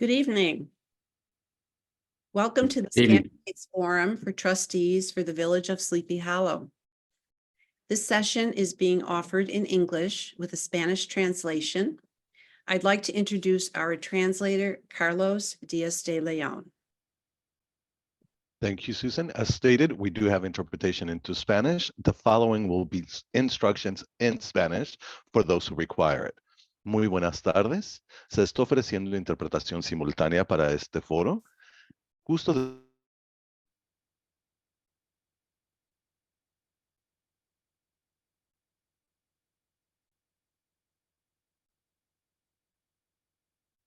Good evening. Welcome to the Good evening. Candidates Forum for Trustees for the Village of Sleepy Hollow. This session is being offered in English with a Spanish translation. I'd like to introduce our translator, Carlos Diaz de Leon. Thank you, Susan. As stated, we do have interpretation into Spanish. The following will be instructions in Spanish for those who require it. Muy buenas tardes. Se está ofreciendo interpretación simultánea para este foro. Gusto de...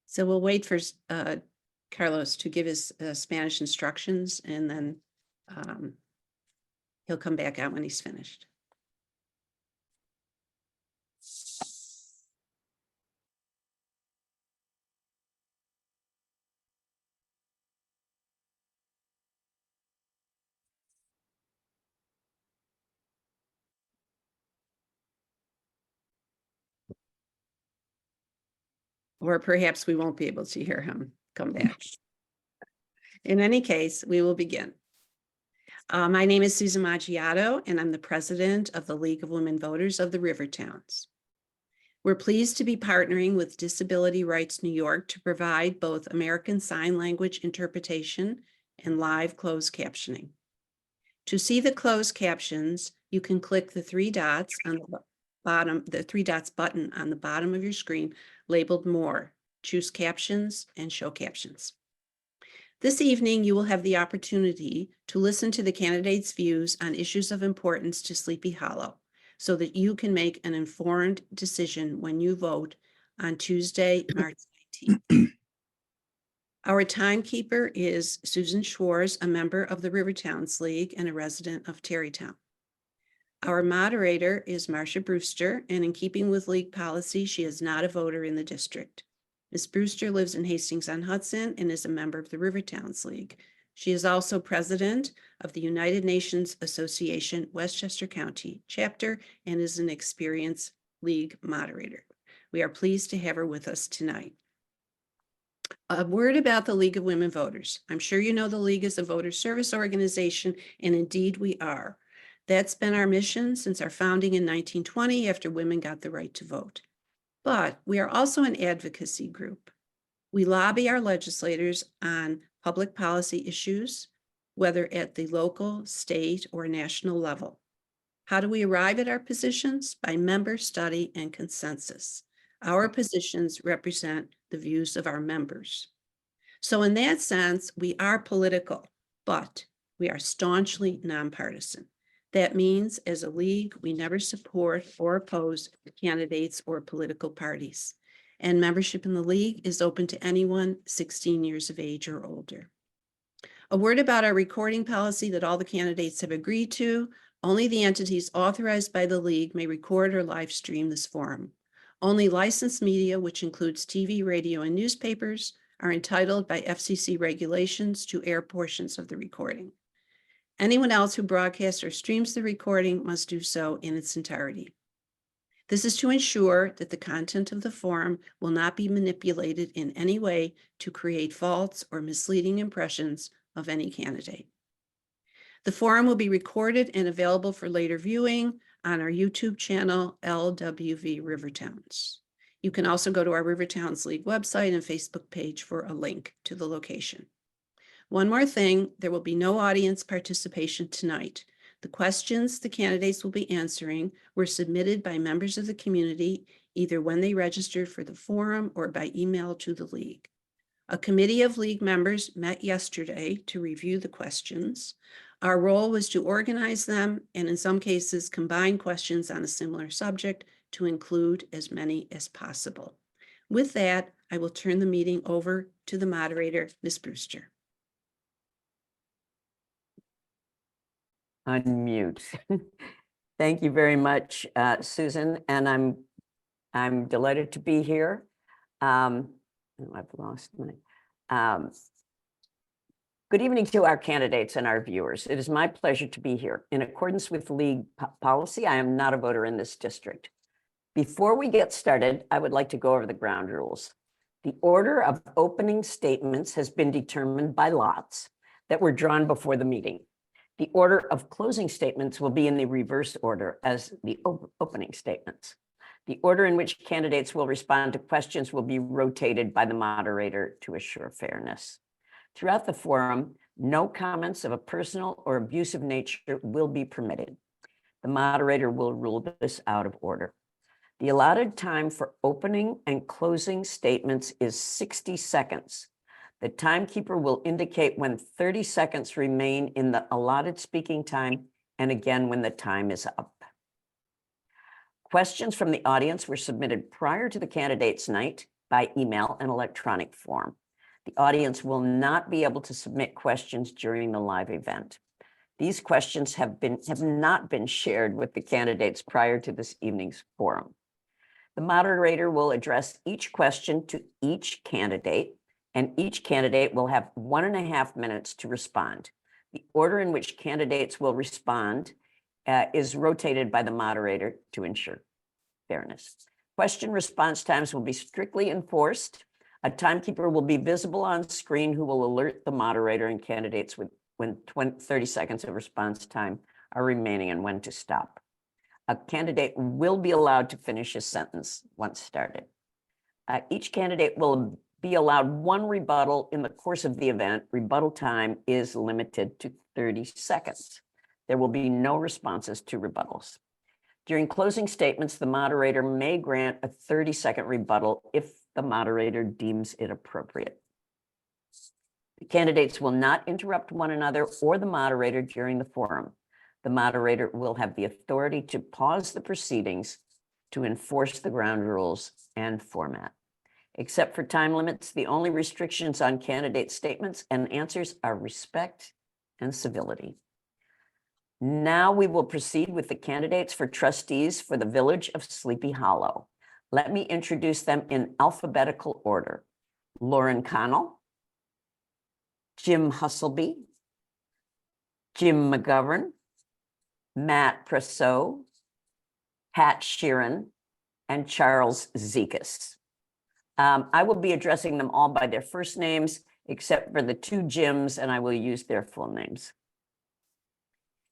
So we'll wait for Carlos to give his Spanish instructions, and then he'll come back out when he's finished. Or perhaps we won't be able to hear him come back. In any case, we will begin. My name is Susan Maggiato, and I'm the president of the League of Women Voters of the Rivertowns. We're pleased to be partnering with Disability Rights New York to provide both American Sign Language interpretation and live closed captioning. To see the closed captions, you can click the three dots on the bottom, the three dots button on the bottom of your screen labeled More, choose Captions and Show Captions. This evening, you will have the opportunity to listen to the candidates' views on issues of importance to Sleepy Hollow so that you can make an informed decision when you vote on Tuesday, March 19th. Our timekeeper is Susan Schwartz, a member of the Rivertowns League and a resident of Tarrytown. Our moderator is Marcia Brewster, and in keeping with league policy, she is not a voter in the district. Ms. Brewster lives in Hastings-on-Hudson and is a member of the Rivertowns League. She is also president of the United Nations Association Westchester County chapter and is an experienced league moderator. We are pleased to have her with us tonight. A word about the League of Women Voters. I'm sure you know the League is a voter service organization, and indeed we are. That's been our mission since our founding in 1920 after women got the right to vote. But we are also an advocacy group. We lobby our legislators on public policy issues, whether at the local, state, or national level. How do we arrive at our positions? By member study and consensus. Our positions represent the views of our members. So in that sense, we are political, but we are staunchly nonpartisan. That means as a league, we never support or oppose candidates or political parties. And membership in the league is open to anyone 16 years of age or older. A word about our recording policy that all the candidates have agreed to. Only the entities authorized by the league may record or live stream this forum. Only licensed media, which includes TV, radio, and newspapers, are entitled by FCC regulations to air portions of the recording. Anyone else who broadcasts or streams the recording must do so in its entirety. This is to ensure that the content of the forum will not be manipulated in any way to create false or misleading impressions of any candidate. The forum will be recorded and available for later viewing on our YouTube channel, LWV Rivertowns. You can also go to our Rivertowns League website and Facebook page for a link to the location. One more thing, there will be no audience participation tonight. The questions the candidates will be answering were submitted by members of the community, either when they registered for the forum or by email to the league. A committee of league members met yesterday to review the questions. Our role was to organize them and in some cases combine questions on a similar subject to include as many as possible. With that, I will turn the meeting over to the moderator, Ms. Brewster. Unmute. Thank you very much, Susan, and I'm delighted to be here. I've lost my. Good evening to our candidates and our viewers. It is my pleasure to be here. In accordance with league policy, I am not a voter in this district. Before we get started, I would like to go over the ground rules. The order of opening statements has been determined by lots that were drawn before the meeting. The order of closing statements will be in the reverse order as the opening statements. The order in which candidates will respond to questions will be rotated by the moderator to assure fairness. Throughout the forum, no comments of a personal or abusive nature will be permitted. The moderator will rule this out of order. The allotted time for opening and closing statements is 60 seconds. The timekeeper will indicate when 30 seconds remain in the allotted speaking time and again when the time is up. Questions from the audience were submitted prior to the candidates' night by email and electronic form. The audience will not be able to submit questions during the live event. These questions have not been shared with the candidates prior to this evening's forum. The moderator will address each question to each candidate, and each candidate will have 1.5 minutes to respond. The order in which candidates will respond is rotated by the moderator to ensure fairness. Question response times will be strictly enforced. A timekeeper will be visible on screen who will alert the moderator and candidates when 30 seconds of response time are remaining and when to stop. A candidate will be allowed to finish a sentence once started. Each candidate will be allowed 1 rebuttal in the course of the event. Rebuttal time is limited to 30 seconds. There will be no responses to rebuttals. During closing statements, the moderator may grant a 30-second rebuttal if the moderator deems it appropriate. The candidates will not interrupt one another or the moderator during the forum. The moderator will have the authority to pause the proceedings to enforce the ground rules and format. Except for time limits, the only restrictions on candidate statements and answers are respect and civility. Now we will proceed with the candidates for trustees for the Village of Sleepy Hollow. Let me introduce them in alphabetical order. Lauren Connell, Jim Husselbee, Jim McGovern, Matt Presseau, Pat Sheeran, and Charles Zekus. I will be addressing them all by their first names, except for the 2 Jims, and I will use their full names.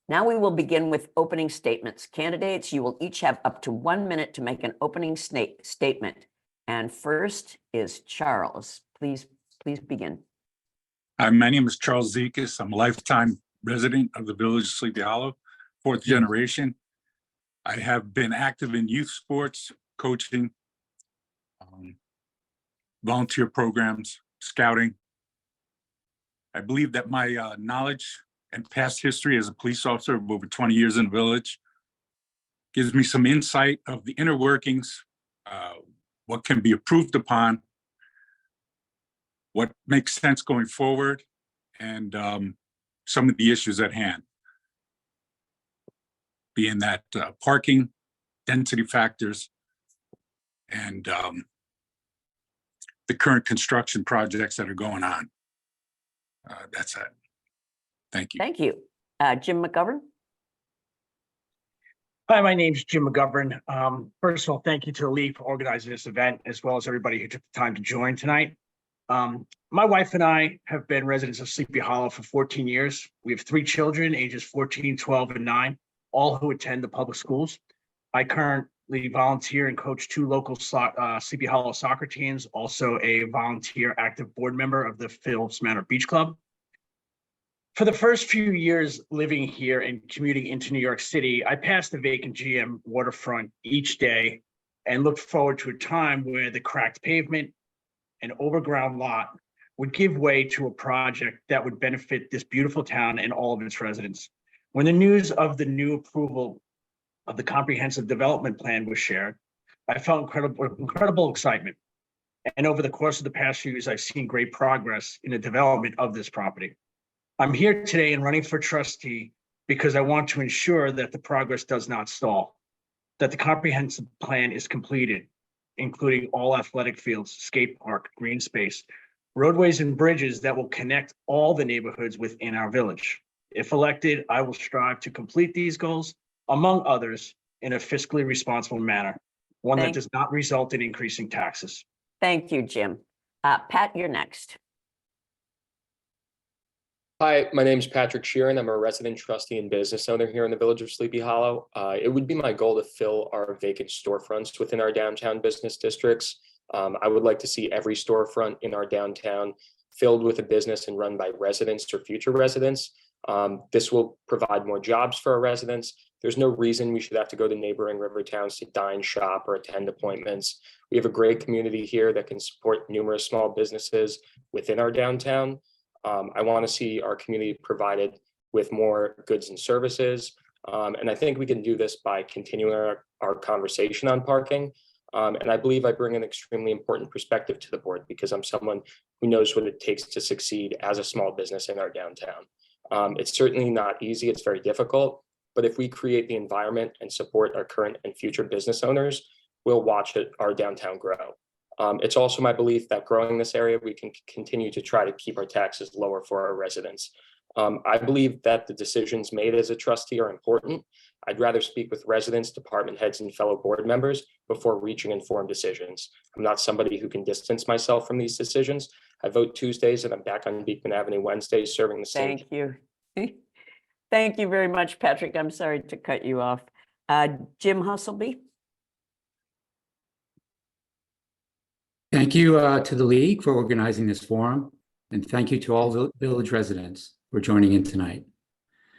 Now we will begin with opening statements. Candidates, you will each have up to 1 minute to make an opening statement. And first is Charles. Please begin. Hi, my name is Charles Zekus. I'm a lifetime resident of the Village of Sleepy Hollow, 4th generation. I have been active in youth sports, coaching, volunteer programs, scouting. I believe that my knowledge and past history as a police officer of over 20 years in the village gives me some insight of the inner workings, what can be improved upon, what makes sense going forward, and some of the issues at hand. Being that parking, density factors, and the current construction projects that are going on. That's it. Thank you. Thank you. Jim McGovern. Hi, my name's Jim McGovern. First of all, thank you to the league for organizing this event, as well as everybody who took the time to join tonight. My wife and I have been residents of Sleepy Hollow for 14 years. We have 3 children, ages 14, 12, and 9, all who attend the public schools. I currently volunteer and coach 2 local Sleepy Hollow soccer teams, also a volunteer active board member of the Phillips Manor Beach Club. For the first few years living here and commuting into New York City, I passed the vacant GM waterfront each day and looked forward to a time where the cracked pavement and overground lot would give way to a project that would benefit this beautiful town and all of its residents. When the news of the new approval of the comprehensive development plan was shared, I felt incredible excitement. And over the course of the past few years, I've seen great progress in the development of this property. I'm here today and running for trustee because I want to ensure that the progress does not stall, that the comprehensive plan is completed, including all athletic fields, skate park, green space, roadways and bridges that will connect all the neighborhoods within our village. If elected, I will strive to complete these goals, among others, in a fiscally responsible manner, one that does not result in increasing taxes. Thank you, Jim. Pat, you're next. Hi, my name is Patrick Sheeran. I'm a resident trustee and business owner here in the village of Sleepy Hollow. It would be my goal to fill our vacant storefronts within our downtown business districts. I would like to see every storefront in our downtown filled with a business and run by residents or future residents. This will provide more jobs for our residents. There's no reason we should have to go to neighboring Rivertowns to dine, shop, or attend appointments. We have a great community here that can support numerous small businesses within our downtown. I want to see our community provided with more goods and services. And I think we can do this by continuing our conversation on parking. And I believe I bring an extremely important perspective to the board because I'm someone who knows what it takes to succeed as a small business in our downtown. It's certainly not easy, it's very difficult, but if we create the environment and support our current and future business owners, we'll watch our downtown grow. It's also my belief that growing this area, we can continue to try to keep our taxes lower for our residents. I believe that the decisions made as a trustee are important. I'd rather speak with residents, department heads, and fellow board members before reaching informed decisions. I'm not somebody who can distance myself from these decisions. I vote Tuesdays and I'm back on Beekman Avenue Wednesdays serving the same. Thank you. Thank you very much, Patrick. I'm sorry to cut you off. Jim Husselbee. Thank you to the League for organizing this forum, and thank you to all village residents for joining in tonight.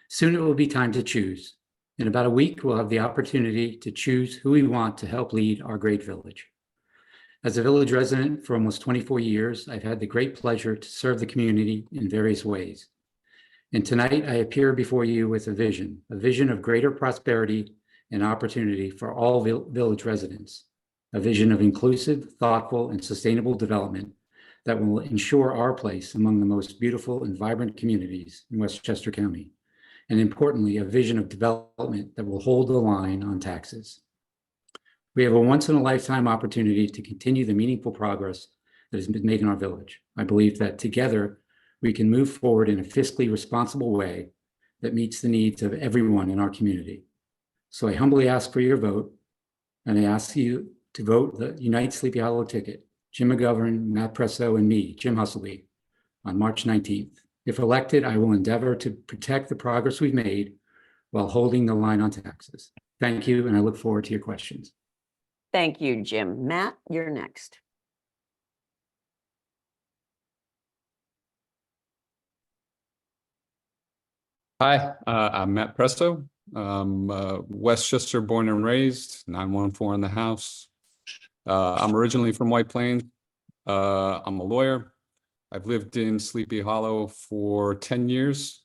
Soon it will be time to choose. In about a week, we'll have the opportunity to choose who we want to help lead our great village. As a village resident for almost 24 years, I've had the great pleasure to serve the community in various ways. And tonight I appear before you with a vision of greater prosperity and opportunity for all village residents. A vision of inclusive, thoughtful, and sustainable development that will ensure our place among the most beautiful and vibrant communities in Westchester County. And importantly, a vision of development that will hold the line on taxes. We have a once-in-a-lifetime opportunity to continue the meaningful progress that has been made in our village. I believe that together we can move forward in a fiscally responsible way that meets the needs of everyone in our community. So I humbly ask for your vote, and I ask you to vote the Unite Sleepy Hollow ticket, Jim McGovern, Matt Presseau, and me, Jim Husselbee, on March 19th. If elected, I will endeavor to protect the progress we've made while holding the line on taxes. Thank you, and I look forward to your questions. Thank you, Jim. Matt, you're next. Hi, I'm Matt Presseau. Westchester born and raised, 914 in the house. I'm originally from White Plains. I'm a lawyer. I've lived in Sleepy Hollow for 10 years.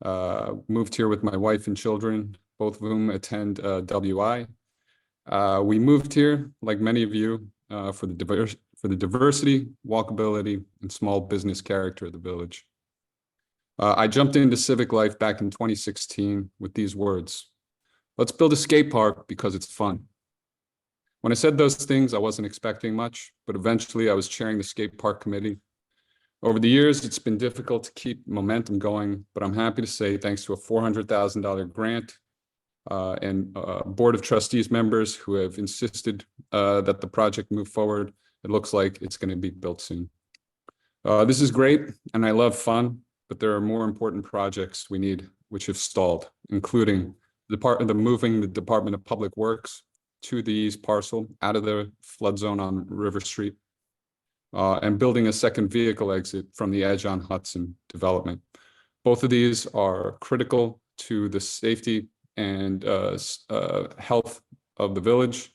Moved here with my wife and children, both of whom attend WI. We moved here, like many of you, for the diversity, walkability, and small business character of the village. I jumped into civic life back in 2016 with these words: let's build a skate park because it's fun. When I said those things, I wasn't expecting much, but eventually I was chairing the skate park committee. Over the years, it's been difficult to keep momentum going, but I'm happy to say thanks to a $400,000 grant and board of trustees members who have insisted that the project move forward, it looks like it's going to be built soon. This is great, and I love fun, but there are more important projects we need which have stalled, including moving the Department of Public Works to the east parcel out of the flood zone on River Street, and building a second vehicle exit from the edge on Hudson development. Both of these are critical to the safety and health of the village.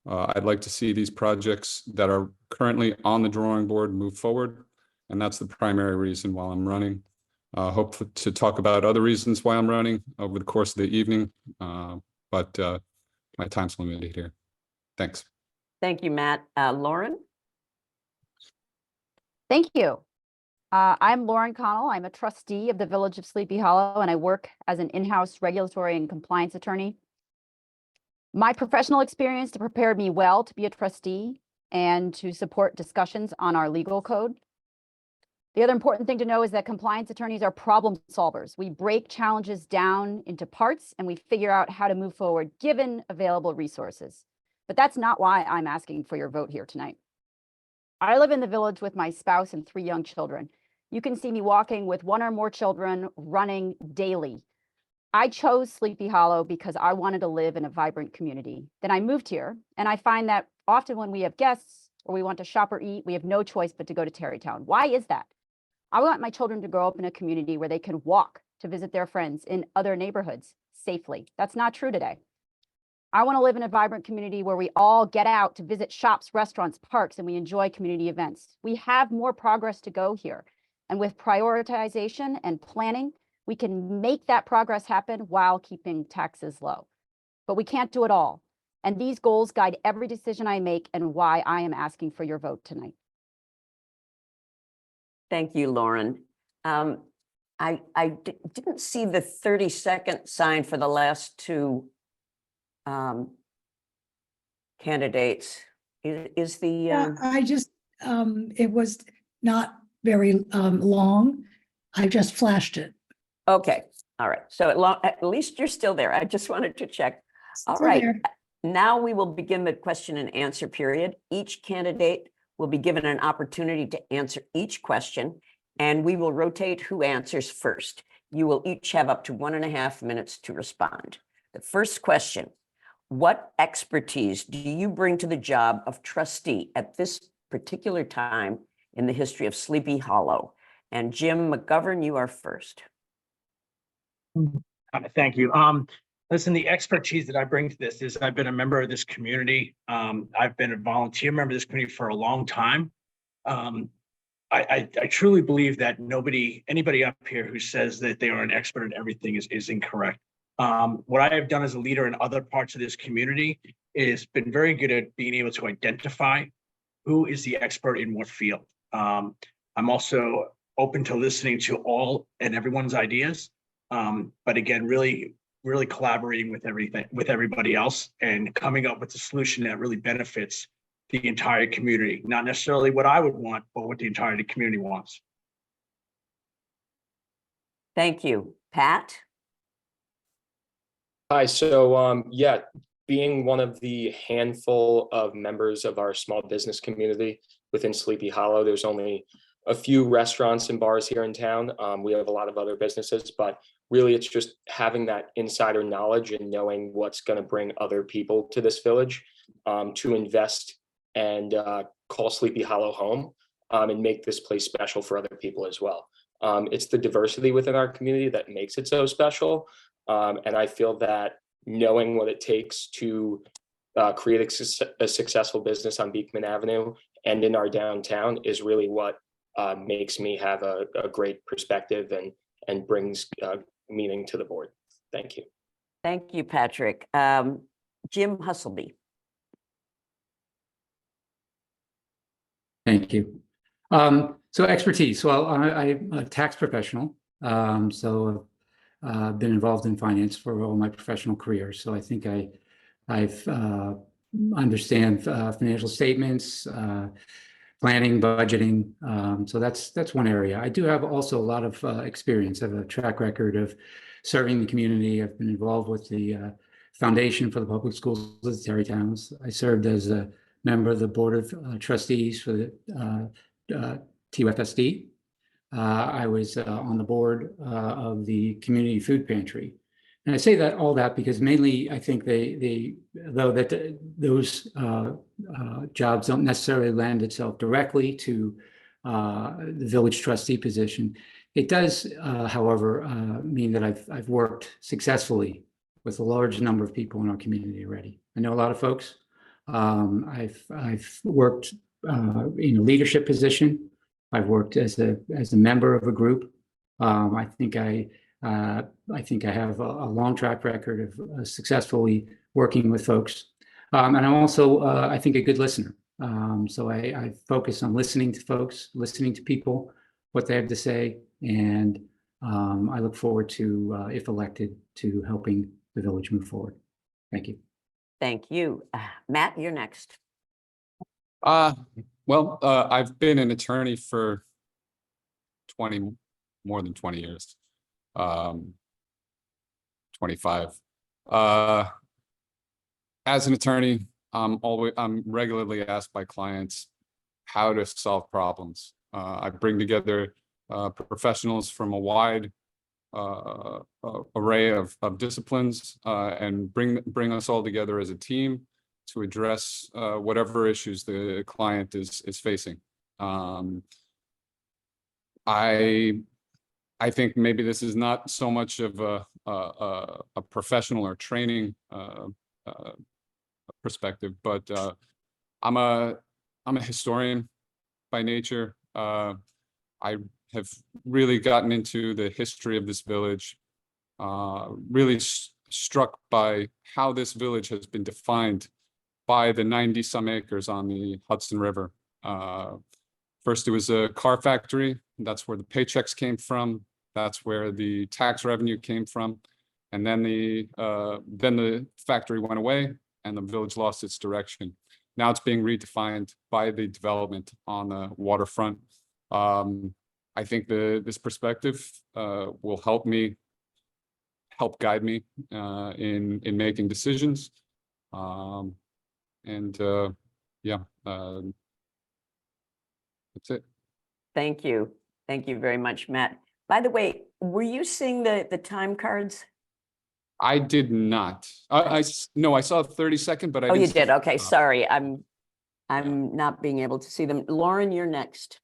I'd like to see these projects that are currently on the drawing board move forward, and that's the primary reason why I'm running. Hope to talk about other reasons why I'm running over the course of the evening, but my time's limited here. Thanks. Thank you, Matt. Lauren? Thank you. I'm Lauren Connell. I'm a trustee of the Village of Sleepy Hollow, and I work as an in-house regulatory and compliance attorney. My professional experience prepared me well to be a trustee and to support discussions on our legal code. The other important thing to know is that compliance attorneys are problem solvers. We break challenges down into parts and we figure out how to move forward given available resources. But that's not why I'm asking for your vote here tonight. I live in the village with my spouse and 3 young children. You can see me walking with 1 or more children, running daily. I chose Sleepy Hollow because I wanted to live in a vibrant community. Then I moved here, and I find that often when we have guests or we want to shop or eat, we have no choice but to go to Tarrytown. Why is that? I want my children to grow up in a community where they can walk to visit their friends in other neighborhoods safely. That's not true today. I want to live in a vibrant community where we all get out to visit shops, restaurants, parks, and we enjoy community events. We have more progress to go here. And with prioritization and planning, we can make that progress happen while keeping taxes low. But we can't do it all. And these goals guide every decision I make and why I am asking for your vote tonight. Thank you, Lauren. I didn't see the 30-second sign for the last 2 candidates. Is the, Yeah, I just, it was not very long. I just flashed it. okay, all right. So at least you're still there. I just wanted to check. All Still right. there. Now we will begin the question and answer period. Each candidate will be given an opportunity to answer each question, and we will rotate who answers first. You will each have up to 1.5 minutes to respond. The first question: what expertise do you bring to the job of trustee at this particular time in the history of Sleepy Hollow? And Jim McGovern, you are first. Thank you. Listen, the expertise that I bring to this is I've been a member of this community. I've been a volunteer member of this community for a long time. I truly believe that anybody up here who says that they are an expert in everything is incorrect. What I have done as a leader in other parts of this community is been very good at being able to identify who is the expert in what field. I'm also open to listening to all and everyone's ideas. But again, really collaborating with everybody else and coming up with a solution that really benefits the entire community, not necessarily what I would want, but what the entire community wants. Thank you. Pat? Hi, so yeah, being one of the handful of members of our small business community within Sleepy Hollow, there's only a few restaurants and bars here in town. We have a lot of other businesses, but really it's just having that insider knowledge and knowing what's going to bring other people to this village to invest and call Sleepy Hollow home and make this place special for other people as well. It's the diversity within our community that makes it so special. And I feel that knowing what it takes to create a successful business on Beekman Avenue and in our downtown is really what makes me have a great perspective and brings meaning to the board. Thank you. Thank you, Patrick. Jim Husselbee. Thank you. So expertise. Well, I'm a tax professional. So I've been involved in finance for all my professional career. So I think I've understand financial statements, planning, budgeting. So that's one area. I do have also a lot of experience. I have a track record of serving the community. I've been involved with the Foundation for the Public Schools of the Tarrytowns. I served as a member of the Board of Trustees for the TUFSD. I was on the board of the Community Food Pantry. And I say that all that because mainly I think those jobs don't necessarily lend itself directly to the village trustee position. It does, however, mean that I've worked successfully with a large number of people in our community already. I know a lot of folks. I've worked in a leadership position. I've worked as a member of a group. I think I have a long track record of successfully working with folks, and I'm also I think a good listener. So I focus on listening to folks, listening to people, what they have to say, and I look forward to, if elected, to helping the village move forward. Thank you. Thank you. Matt, you're next. Well, I've been an attorney for more than 20 years, 25. As an attorney, I'm regularly asked by clients, how to solve problems. I bring together professionals from a wide array of disciplines and bring us all together as a team to address whatever issues the client is facing. I think maybe this is not so much of a professional or training perspective, but I'm a historian by nature. I have really gotten into the history of this village, really struck by how this village has been defined by the 90 some acres on the Hudson River. First, it was a car factory. That's where the paychecks came from. That's where the tax revenue came from. And then the factory went away and the village lost its direction. Now it's being redefined by the development on the waterfront. I think this perspective will help guide me in making decisions. Yeah, that's it. Thank you. Thank you very much, Matt. By the way, were you seeing the time cards? I did not. No, I saw a 30-second, but I Oh, didn't you see did. the Okay, top. sorry. I'm not being able to see them. Lauren, you're next.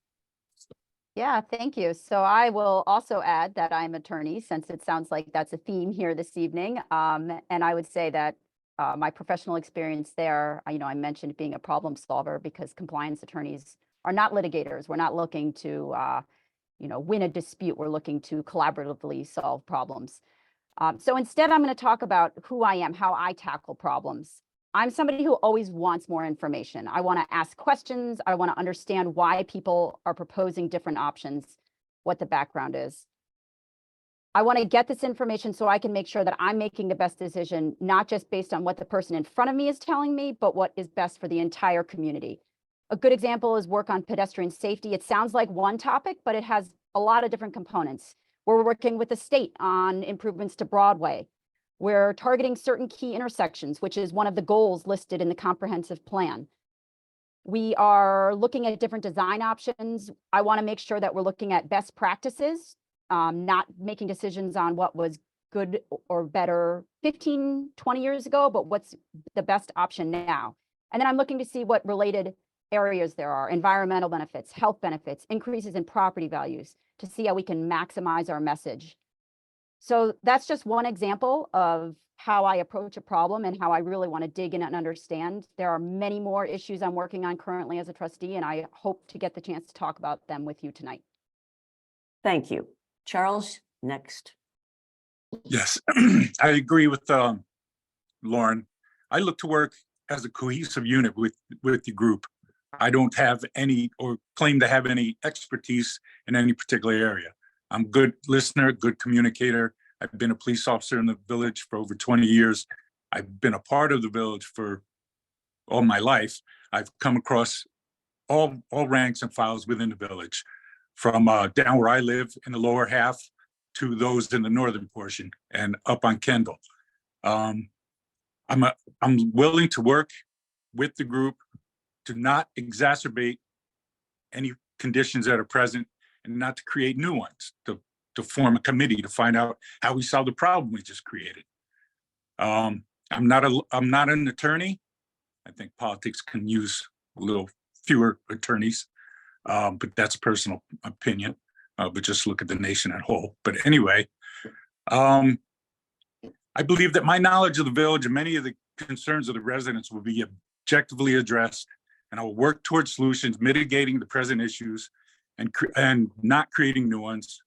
Yeah, thank you. So I will also add that I'm attorney, since it sounds like that's a theme here this evening. And I would say that my professional experience there, I mentioned being a problem solver, because compliance attorneys are not litigators. We're not looking to, win a dispute. We're looking to collaboratively solve problems. So instead, I'm going to talk about who I am, how I tackle problems. I'm somebody who always wants more information. I want to ask questions. I want to understand why people are proposing different options, what the background is. I want to get this information so I can make sure that I'm making the best decision, not just based on what the person in front of me is telling me, but what is best for the entire community. A good example is work on pedestrian safety. It sounds like one topic, but it has a lot of different components. We're working with the state on improvements to Broadway. We're targeting certain key intersections, which is one of the goals listed in the comprehensive plan. We are looking at different design options. I want to make sure that we're looking at best practices, not making decisions on what was good or better 15, 20 years ago, but what's the best option now. And then I'm looking to see what related areas there are: environmental benefits, health benefits, increases in property values, to see how we can maximize our message. So that's just one example of how I approach a problem and how I really want to dig in and understand. There are many more issues I'm working on currently as a trustee, and I hope to get the chance to talk about them with you tonight. Thank you. Charles, next. Yes, I agree with Lauren. I look to work as a cohesive unit with the group. I don't have any or claim to have any expertise in any particular area. I'm a good listener, good communicator. I've been a police officer in the village for over 20 years. I've been a part of the village for all my life. I've come across all ranks and files within the village, from down where I live in the lower half to those in the northern portion and up on Kendall. I'm willing to work with the group to not exacerbate any conditions that are present and not to create new ones, to form a committee to find out how we solve the problem we just created. I'm not an attorney. I think politics can use a little fewer attorneys, but that's a personal opinion. But just look at the nation at whole. But anyway, I believe that my knowledge of the village and many of the concerns of the residents will be objectively addressed, and I will work towards solutions mitigating the present issues and not creating new ones.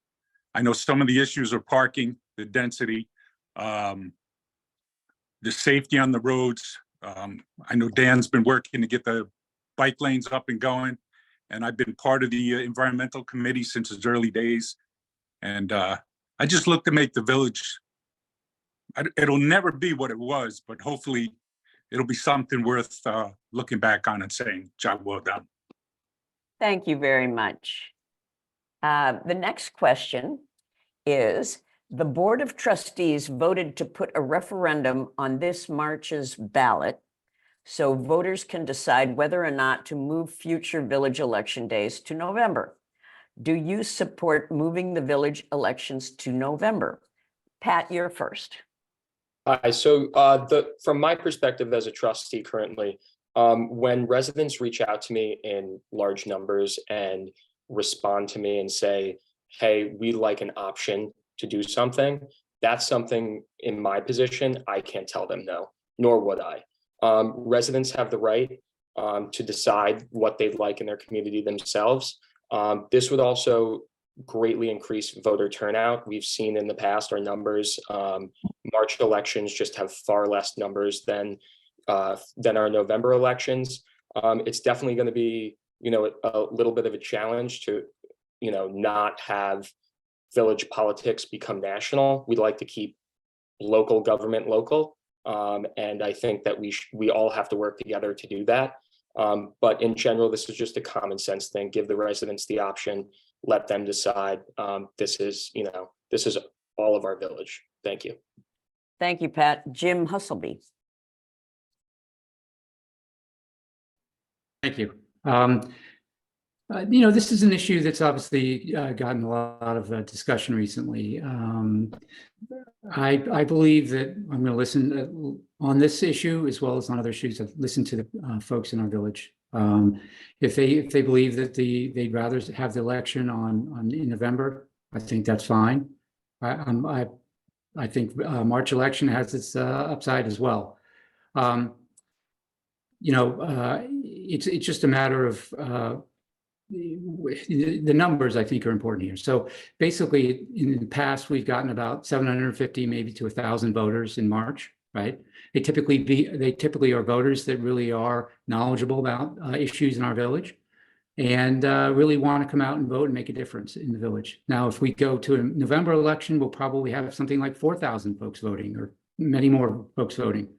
I know some of the issues are parking, the density, the safety on the roads. I know Dan's been working to get the bike lanes up and going, and I've been part of the environmental committee since its early days. And I just look to make the village, it'll never be what it was, but hopefully it'll be something worth looking back on and saying, job well done. Thank you very much. The next question is, the Board of Trustees voted to put a referendum on this March's ballot so voters can decide whether or not to move future village election days to November. Do you support moving the village elections to November? Pat, you're first. Hi, so from my perspective as a trustee currently, when residents reach out to me in large numbers and respond to me and say, hey, we'd like an option to do something, that's something in my position, I can't tell them no, nor would I. Residents have the right to decide what they'd like in their community themselves. This would also greatly increase voter turnout. We've seen in the past our numbers, March elections just have far less numbers than our November elections. It's definitely going to be, a little bit of a challenge to, not have village politics become national. We'd like to keep local government local. And I think that we all have to work together to do that. But in general, this is just a common sense thing. Give the residents the option, let them decide. This is all of our village. Thank you. Thank you, Pat. Jim Husselbee. Thank you. This is an issue that's obviously gotten a lot of discussion recently. I believe that I'm going to listen on this issue as well as on other issues. I've listened to the folks in our village. If they believe that they'd rather have the election in November, I think that's fine. I think March election has its upside as well. It's just a matter of the numbers, I think, are important here. So basically, in the past, we've gotten about 750, maybe to 1,000 voters in March, right? They typically are voters that really are knowledgeable about issues in our village and really want to come out and vote and make a difference in the village. Now, if we go to a November election, we'll probably have something like 4,000 folks voting or many more folks voting.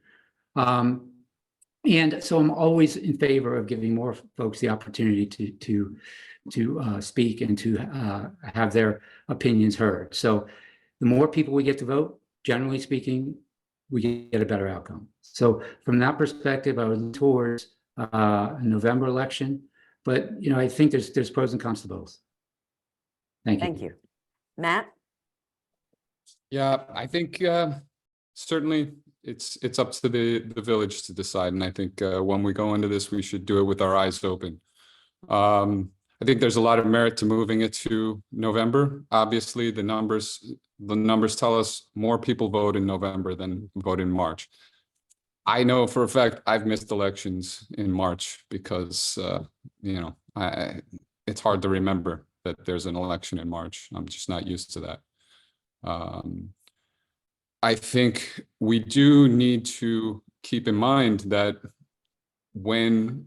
And so I'm always in favor of giving more folks the opportunity to speak and to have their opinions heard. So the more people we get to vote, generally speaking, we get a better outcome. So from that perspective, I would look towards a November election, but I think there's pros and cons to both. Thank you. Thank you. Matt? Yeah, I think certainly it's up to the village to decide. And I think when we go into this, we should do it with our eyes open. I think there's a lot of merit to moving it to November. Obviously, the numbers tell us more people vote in November than vote in March. I know for a fact I've missed elections in March because, it's hard to remember that there's an election in March. I'm just not used to that. I think we do need to keep in mind that when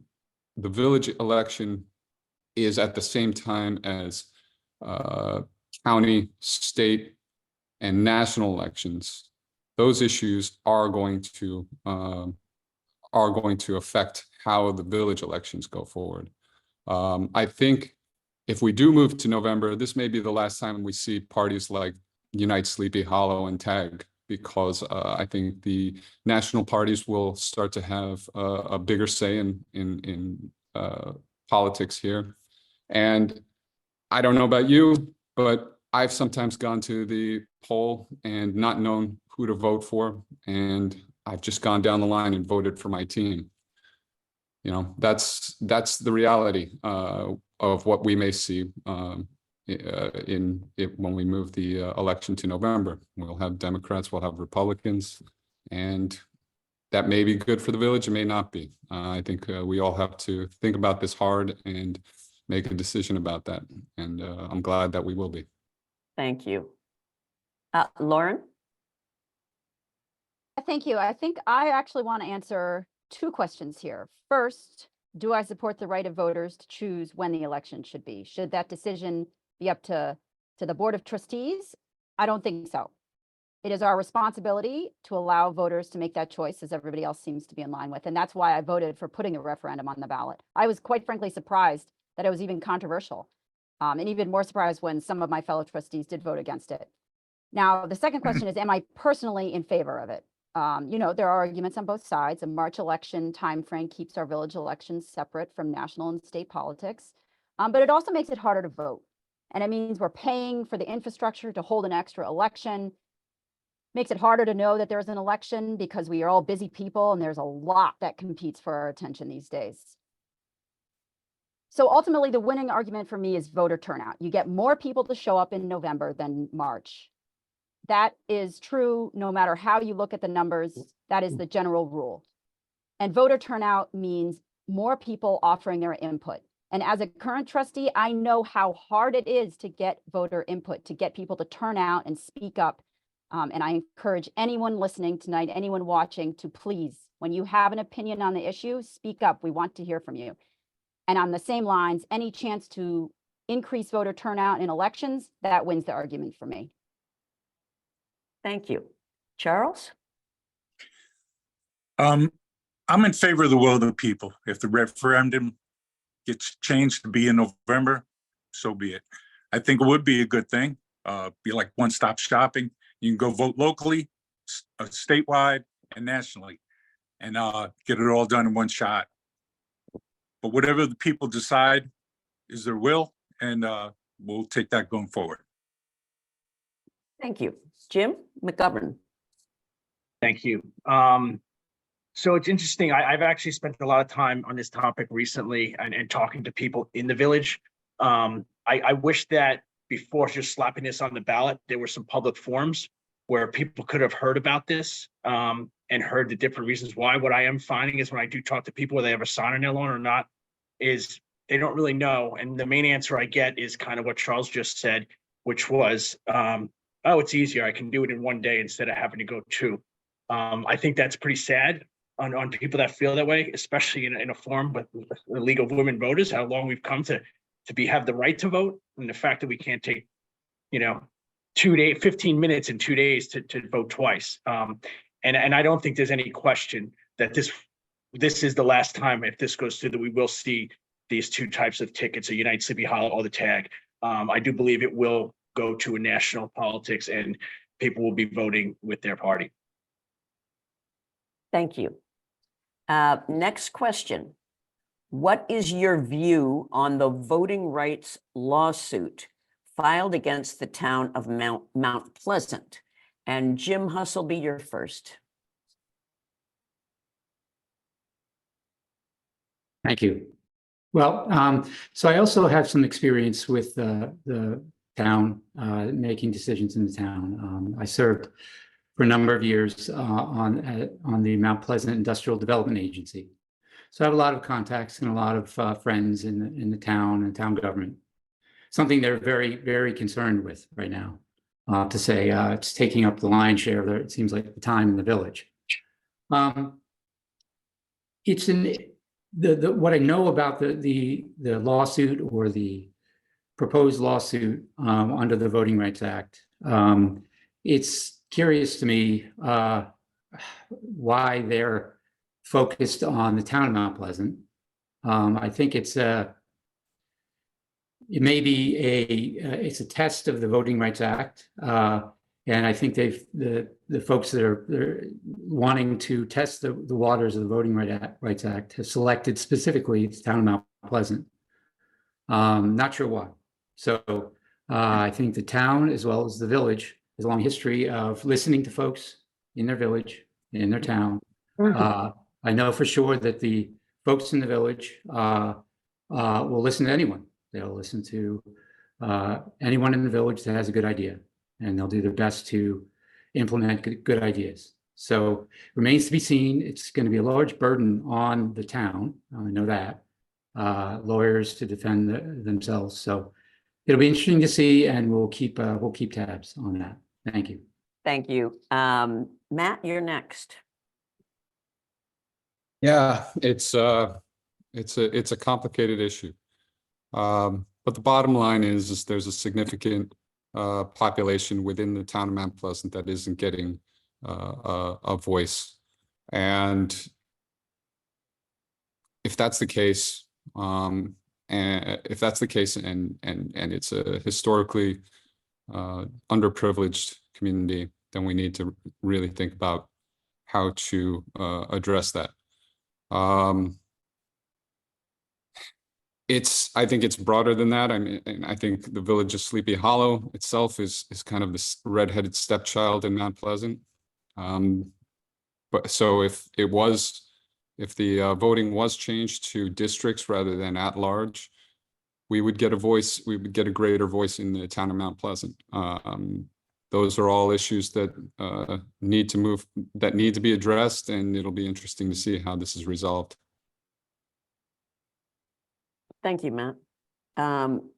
the village election is at the same time as county, state, and national elections, those issues are going to affect how the village elections go forward. I think if we do move to November, this may be the last time we see parties like Unite Sleepy Hollow and TAG, because I think the national parties will start to have a bigger say in politics here. And I don't know about you, but I've sometimes gone to the poll and not known who to vote for, and I've just gone down the line and voted for my team. That's the reality of what we may see when we move the election to November. We'll have Democrats, we'll have Republicans, and that may be good for the village, it may not be. I think we all have to think about this hard and make a decision about that. And I'm glad that we will be. Thank you. Lauren? Thank you. I think I actually want to answer two questions here. First, do I support the right of voters to choose when the election should be? Should that decision be up to the Board of Trustees? I don't think so. It is our responsibility to allow voters to make that choice, as everybody else seems to be in line with. And that's why I voted for putting a referendum on the ballot. I was quite frankly surprised that it was even controversial, and even more surprised when some of my fellow trustees did vote against it. Now, the second question is, am I personally in favor of it? There are arguments on both sides. A March election timeframe keeps our village elections separate from national and state politics. But it also makes it harder to vote. And it means we're paying for the infrastructure to hold an extra election. Makes it harder to know that there's an election because we are all busy people and there's a lot that competes for our attention these days. So ultimately, the winning argument for me is voter turnout. You get more people to show up in November than March. That is true no matter how you look at the numbers. That is the general rule. And voter turnout means more people offering their input. And as a current trustee, I know how hard it is to get voter input, to get people to turn out and speak up. And I encourage anyone listening tonight, anyone watching, to please, when you have an opinion on the issue, speak up. We want to hear from you. And on the same lines, any chance to increase voter turnout in elections, that wins the argument for me. Thank you. Charles? I'm in favor of the will of the people. If the referendum gets changed to be in November, so be it. I think it would be a good thing. Be like one-stop shopping. You can go vote locally, statewide, and nationally, and get it all done in one shot. But whatever the people decide is their will, and we'll take that going forward. Thank you. Jim McGovern. Thank you. So it's interesting. I've actually spent a lot of time on this topic recently and talking to people in the village. I wish that before just slapping this on the ballot, there were some public forums where people could have heard about this and heard the different reasons why. What I am finding is when I do talk to people, whether they have a sign on their lawn or not, is they don't really know. And the main answer I get is kind of what Charles just said, which was, oh, it's easier. I can do it in one day instead of having to go two. I think that's pretty sad on people that feel that way, especially in a forum with the League of Women Voters, how long we've come to have the right to vote, and the fact that we can't take, 15 minutes in 2 days to vote twice. And I don't think there's any question that this is the last time, if this goes through, that we will see these two types of tickets, a United Sleepy Hollow or the tag. I do believe it will go to a national politics and people will be voting with their party. Thank you. Next question. What is your view on the voting rights lawsuit filed against the town of Mount Pleasant? And Jim Husselbee, you're first. Thank you. Well, so I also have some experience with the town, making decisions in the town. I served for a number of years on the Mount Pleasant Industrial Development Agency. So I have a lot of contacts and a lot of friends in the town and town government. Something they're very, very concerned with right now. To say it's taking up the lion's share of it seems like the time in the village. It's what I know about the lawsuit or the proposed lawsuit under the Voting Rights Act. It's curious to me why they're focused on the town of Mount Pleasant. I think it's it may be it's a test of the Voting Rights Act, and I think the folks that are wanting to test the waters of the Voting Rights Act have selected specifically the town of Mount Pleasant. Not sure why. So I think the town, as well as the village, has a long history of listening to folks in their village, in their town. I know for sure that the folks in the village will listen to anyone. They'll listen to anyone in the village that has a good idea, and they'll do their best to implement good ideas. So remains to be seen. It's going to be a large burden on the town. I know that. Lawyers to defend themselves. So it'll be interesting to see, and we'll keep tabs on that. Thank you. Thank you. Matt, you're next. Yeah, it's a complicated issue. But the bottom line is there's a significant population within the town of Mount Pleasant that isn't getting a voice. And if that's the case, and it's a historically underprivileged community, then we need to really think about how to address that. I think it's broader than that. I mean, and I think the village of Sleepy Hollow itself is kind of this redheaded stepchild in Mount Pleasant. But so if the voting was changed to districts rather than at large, we would get a voice, we would get a greater voice in the town of Mount Pleasant. Those are all issues that need to be addressed, and it'll be interesting to see how this is resolved. Thank you, Matt.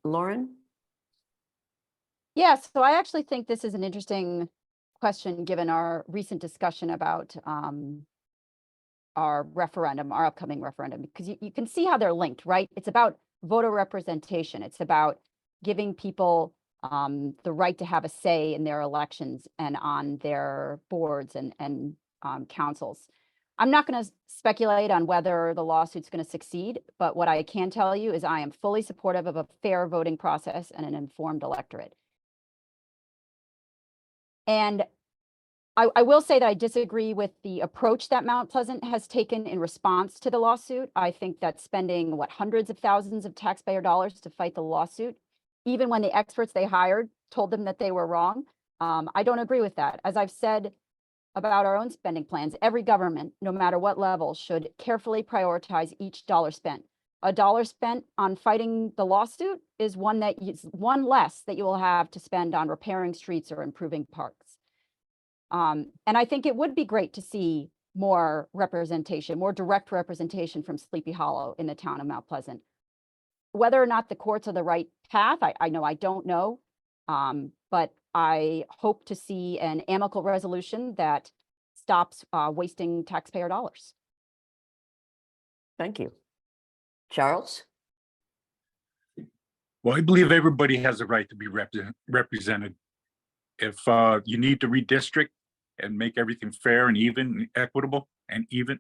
Lauren? Yeah, so I actually think this is an interesting question, given our recent discussion about our referendum, our upcoming referendum, because you can see how they're linked, right? It's about voter representation. It's about giving people the right to have a say in their elections and on their boards and councils. I'm not going to speculate on whether the lawsuit's going to succeed, but what I can tell you is I am fully supportive of a fair voting process and an informed electorate. And I will say that I disagree with the approach that Mount Pleasant has taken in response to the lawsuit. I think that spending hundreds of thousands of taxpayer dollars to fight the lawsuit, even when the experts they hired told them that they were wrong, I don't agree with that. As I've said about our own spending plans, every government, no matter what level, should carefully prioritize each dollar spent. A dollar spent on fighting the lawsuit is one less that you will have to spend on repairing streets or improving parks. And I think it would be great to see more representation, more direct representation from Sleepy Hollow in the town of Mount Pleasant. Whether or not the courts are the right path, I know I don't know, but I hope to see an amicable resolution that stops wasting taxpayer dollars. Thank you. Charles? Well, I believe everybody has a right to be represented. If you need to redistrict and make everything fair and even, and equitable, and even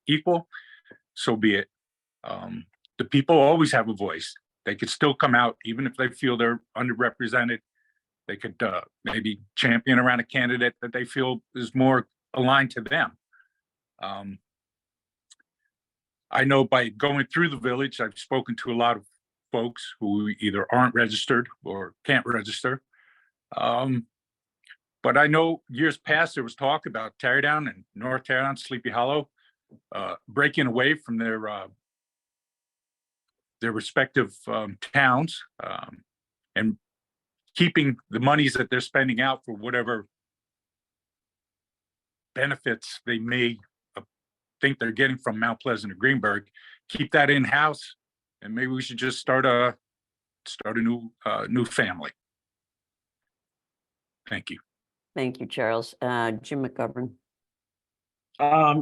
equal, so be it. The people always have a voice. They could still come out, even if they feel they're underrepresented. They could maybe champion around a candidate that they feel is more aligned to them. I know by going through the village, I've spoken to a lot of folks who either aren't registered or can't register. But I know years past, there was talk about Tarrytown and North Tarrytown, Sleepy Hollow, breaking away from their respective towns and keeping the monies that they're spending out for whatever benefits they may think they're getting from Mount Pleasant or Greenberg, keep that in-house, and maybe we should just start a new family. Thank you. Thank you, Charles. Jim McGovern.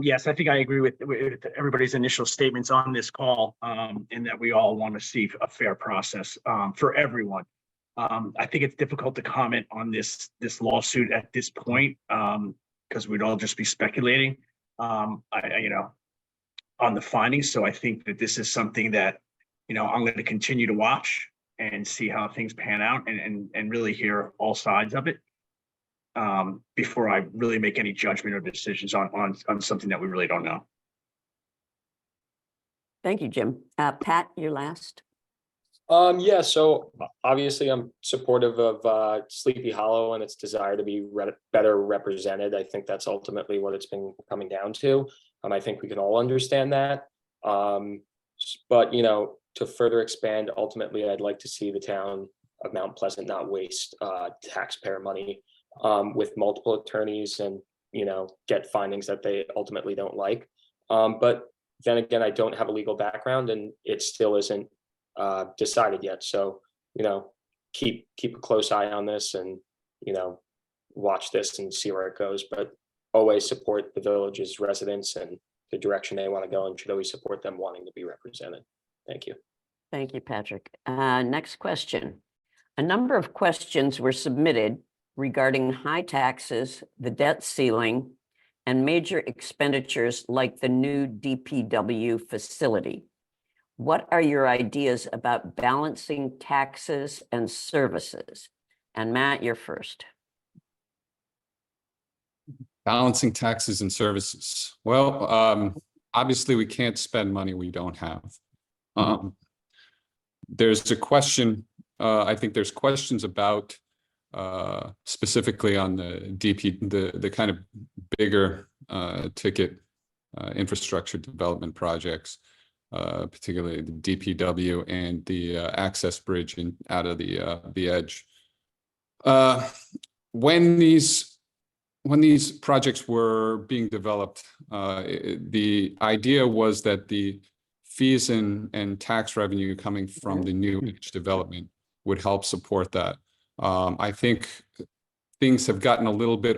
Yes, I think I agree with everybody's initial statements on this call, in that we all want to see a fair process for everyone. I think it's difficult to comment on this lawsuit at this point, because we'd all just be speculating, on the findings. So I think that this is something that, I'm going to continue to watch and see how things pan out and really hear all sides of it, before I really make any judgment or decisions on something that we really don't know. Thank you, Jim. Pat, you're last. Yeah, so obviously I'm supportive of Sleepy Hollow and its desire to be better represented. I think that's ultimately what it's been coming down to. I think we can all understand that. But, to further expand, ultimately, I'd like to see the town of Mount Pleasant not waste taxpayer money with multiple attorneys and, get findings that they ultimately don't like. But then again, I don't have a legal background and it still isn't decided yet. So, keep a close eye on this and, watch this and see where it goes, but always support the village's residents and the direction they want to go, and should always support them wanting to be represented. Thank you. Thank you, Patrick. Next question. A number of questions were submitted regarding high taxes, the debt ceiling, and major expenditures like the new DPW facility. What are your ideas about balancing taxes and services? And Matt, you're first. Balancing taxes and services. Well, obviously we can't spend money we don't have. There's a question, I think there's questions about specifically on the the kind of bigger ticket infrastructure development projects, particularly the DPW and the access bridge out of the edge. When these projects were being developed, the idea was that the fees and tax revenue coming from the new edge development would help support that. I think things have gotten a little bit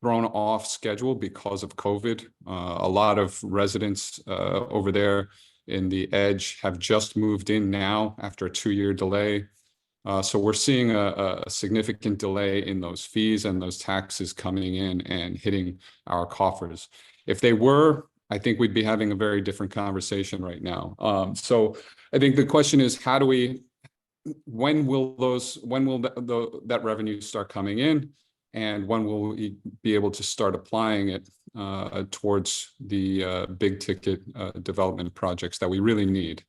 thrown off schedule because of COVID. A lot of residents over there in the edge have just moved in now after a 2-year delay. So we're seeing a significant delay in those fees and those taxes coming in and hitting our coffers. If they were, I think we'd be having a very different conversation right now. So I think the question is, how do we, when will that revenue start coming in? And when will we be able to start applying it towards the big ticket development projects that we really need?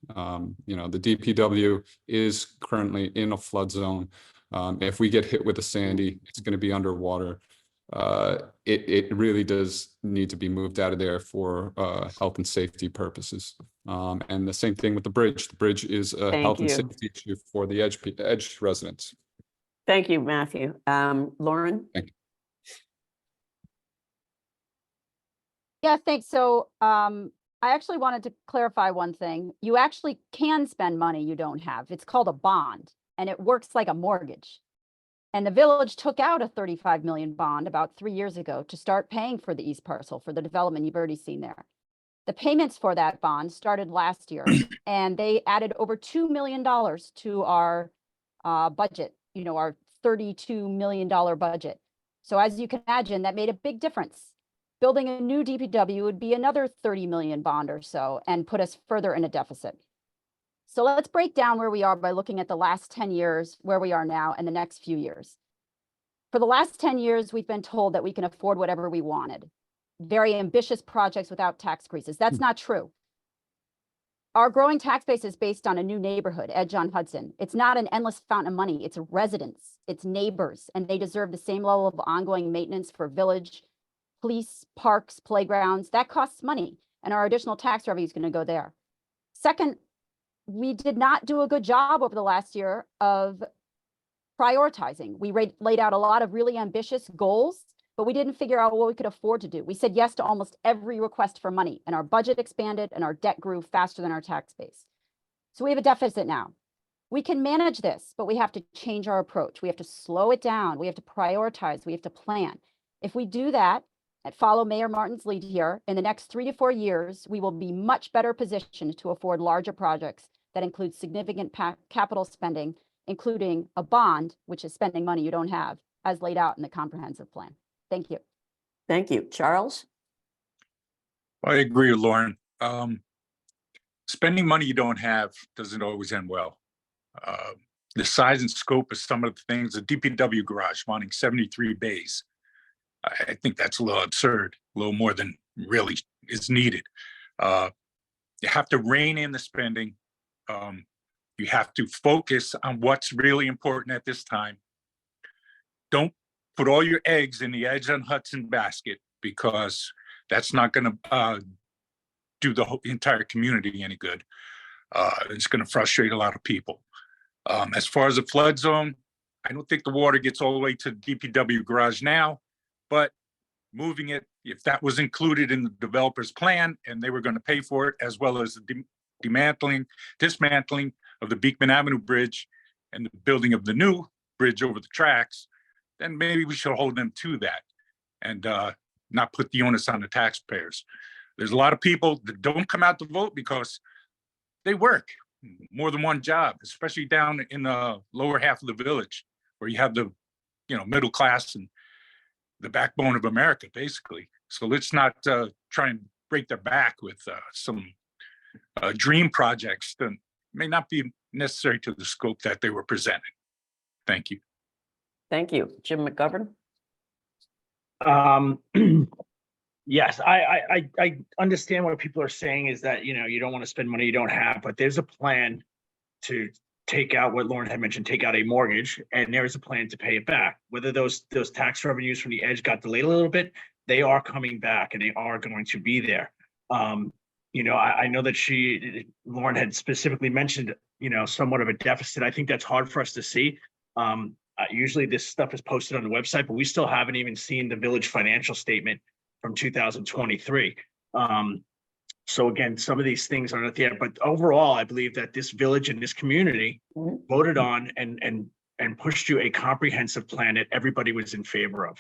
You know, the DPW is currently in a flood zone. If we get hit with a Sandy, it's going to be underwater. It really does need to be moved out of there for health and safety purposes. And the same thing with the bridge. The bridge is a health and safety issue for the edge residents. Thank you, Matthew. Lauren? Thank you. Yeah, thanks. So I actually wanted to clarify one thing. You actually can spend money you don't have. It's called a bond, and it works like a mortgage. And the village took out a 35 million bond about 3 years ago to start paying for the East Parcel, for the development you've already seen there. The payments for that bond started last year, and they added over $2 million to our budget, you know, our $32 million budget. So as you can imagine, that made a big difference. Building a new DPW would be another 30 million bond or so and put us further in a deficit. So let's break down where we are by looking at the last 10 years, where we are now, and the next few years. For the last 10 years, we've been told that we can afford whatever we wanted. Very ambitious projects without tax increases. That's not true. Our growing tax base is based on a new neighborhood, Edge on Hudson. It's not an endless fountain of money. It's residents, it's neighbors, and they deserve the same level of ongoing maintenance for village, police, parks, playgrounds. That costs money, and our additional tax revenue is going to go there. Second, we did not do a good job over the last year of prioritizing. We laid out a lot of really ambitious goals, but we didn't figure out what we could afford to do. We said yes to almost every request for money, and our budget expanded and our debt grew faster than our tax base. So we have a deficit now. We can manage this, but we have to change our approach. We have to slow it down. We have to prioritize. We have to plan. If we do that and follow Mayor Martin's lead here, in the next 3 to 4 years, we will be much better positioned to afford larger projects that include significant capital spending, including a bond, which is spending money you don't have, as laid out in the comprehensive plan. Thank you. Thank you. Charles? I agree with Lauren. Spending money you don't have doesn't always end well. The size and scope of some of the things, the DPW garage wanting 73 bays, I think that's a little absurd, a little more than really is needed. You have to rein in the spending. You have to focus on what's really important at this time. Don't put all your eggs in the Edge on Hudson basket, because that's not going to do the entire community any good. It's going to frustrate a lot of people. As far as the flood zone, I don't think the water gets all the way to DPW garage now, but moving it, if that was included in the developer's plan and they were going to pay for it, as well as the dismantling of the Beekman Avenue Bridge and the building of the new bridge over the tracks, then maybe we should hold them to that and not put the onus on the taxpayers. There's a lot of people that don't come out to vote because they work more than one job, especially down in the lower half of the village, where you have the, middle class and the backbone of America, basically. So let's not try and break their back with some dream projects that may not be necessary to the scope that they were presented. Thank you. Thank you. Jim McGovern? Yes, I understand what people are saying is that, you don't want to spend money you don't have, but there's a plan to take out what Lauren had mentioned, take out a mortgage, and there is a plan to pay it back. Whether those tax revenues from the edge got delayed a little bit, they are coming back and they are going to be there. I know that Lauren had specifically mentioned, somewhat of a deficit. I think that's hard for us to see. Usually this stuff is posted on the website, but we still haven't even seen the village financial statement from 2023. So again, some of these things are not there, but overall, I believe that this village and this community voted on and pushed you a comprehensive plan that everybody was in favor of.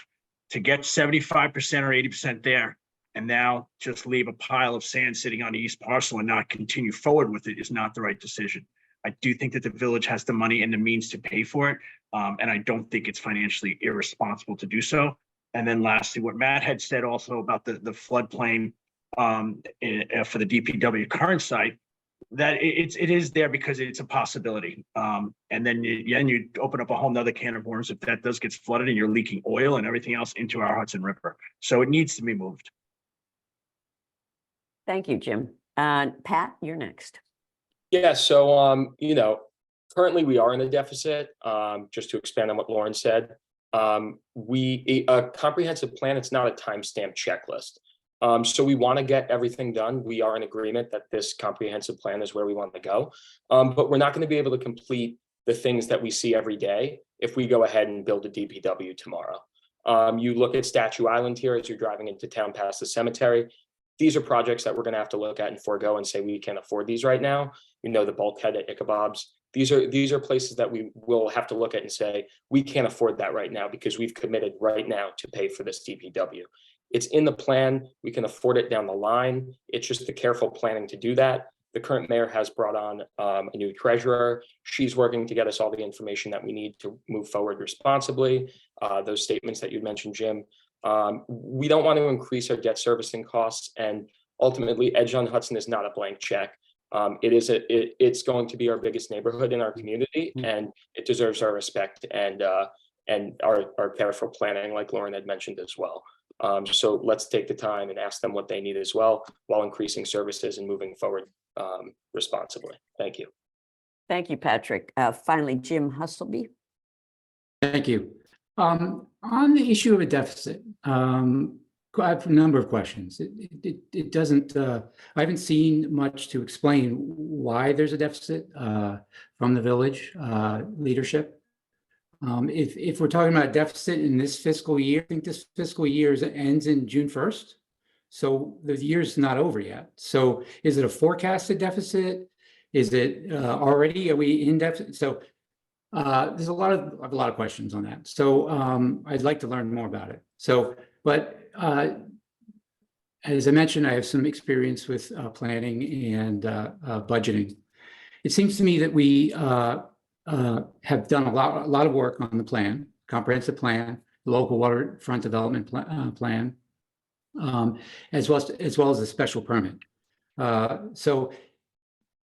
To get 75% or 80% there, and now just leave a pile of sand sitting on the east parcel and not continue forward with it is not the right decision. I do think that the village has the money and the means to pay for it, and I don't think it's financially irresponsible to do so. And then lastly, what Matt had said also about the floodplain for the DPW current site, that it is there because it's a possibility. And then you open up a whole nother can of worms if that does get flooded and you're leaking oil and everything else into our Hudson River. So it needs to be moved. Thank you, Jim. Pat, you're next. Yeah, so currently we are in a deficit. Just to expand on what Lauren said, a comprehensive plan, it's not a timestamp checklist. So we want to get everything done. We are in agreement that this comprehensive plan is where we want to go. But we're not going to be able to complete the things that we see every day if we go ahead and build a DPW tomorrow. You look at Statue Island here as you're driving into town past the cemetery. These are projects that we're going to have to look at and forego and say we can't afford these right now. The bulkhead at Ichabod's. These are places that we will have to look at and say we can't afford that right now because we've committed right now to pay for this DPW. It's in the plan. We can afford it down the line. It's just the careful planning to do that. The current mayor has brought on a new treasurer. She's working to get us all the information that we need to move forward responsibly. Those statements that you mentioned, Jim. We don't want to increase our debt servicing costs, and ultimately, Edge on Hudson is not a blank check. It's going to be our biggest neighborhood in our community, and it deserves our respect and our careful planning, like Lauren had mentioned as well. So let's take the time and ask them what they need as well, while increasing services and moving forward responsibly. Thank you. Thank you, Patrick. Finally, Jim Husselbee. Thank you. On the issue of a deficit, I have a number of questions. It doesn't, I haven't seen much to explain why there's a deficit from the village leadership. If we're talking about a deficit in this fiscal year, I think this fiscal year ends in June 1st. So the year's not over yet. So is it a forecasted deficit? Is it already, are we in deficit? So there's a lot of questions on that. So I'd like to learn more about it. So, but as I mentioned, I have some experience with planning and budgeting. It seems to me that we have done a lot of work on the plan, comprehensive plan, local waterfront development plan, as well as a special permit. So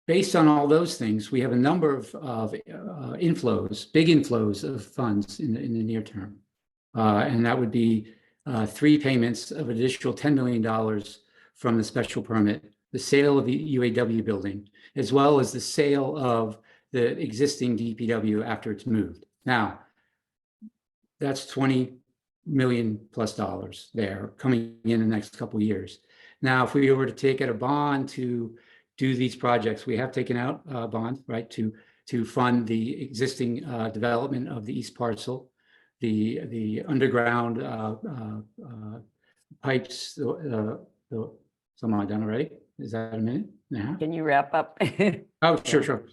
based on all those things, we have a number of inflows, big inflows of funds in the near term. And that would be 3 payments of additional $10 million from the special permit, the sale of the UAW building, as well as the sale of the existing DPW after it's moved. Now, that's $20 million plus there coming in the next couple of years. Now, if we were to take out a bond to do these projects, we have taken out a bond, right, to fund the existing development of the east parcel, the underground pipes. Some are done already. Is that a minute and a half? Can you wrap up? Oh, sure.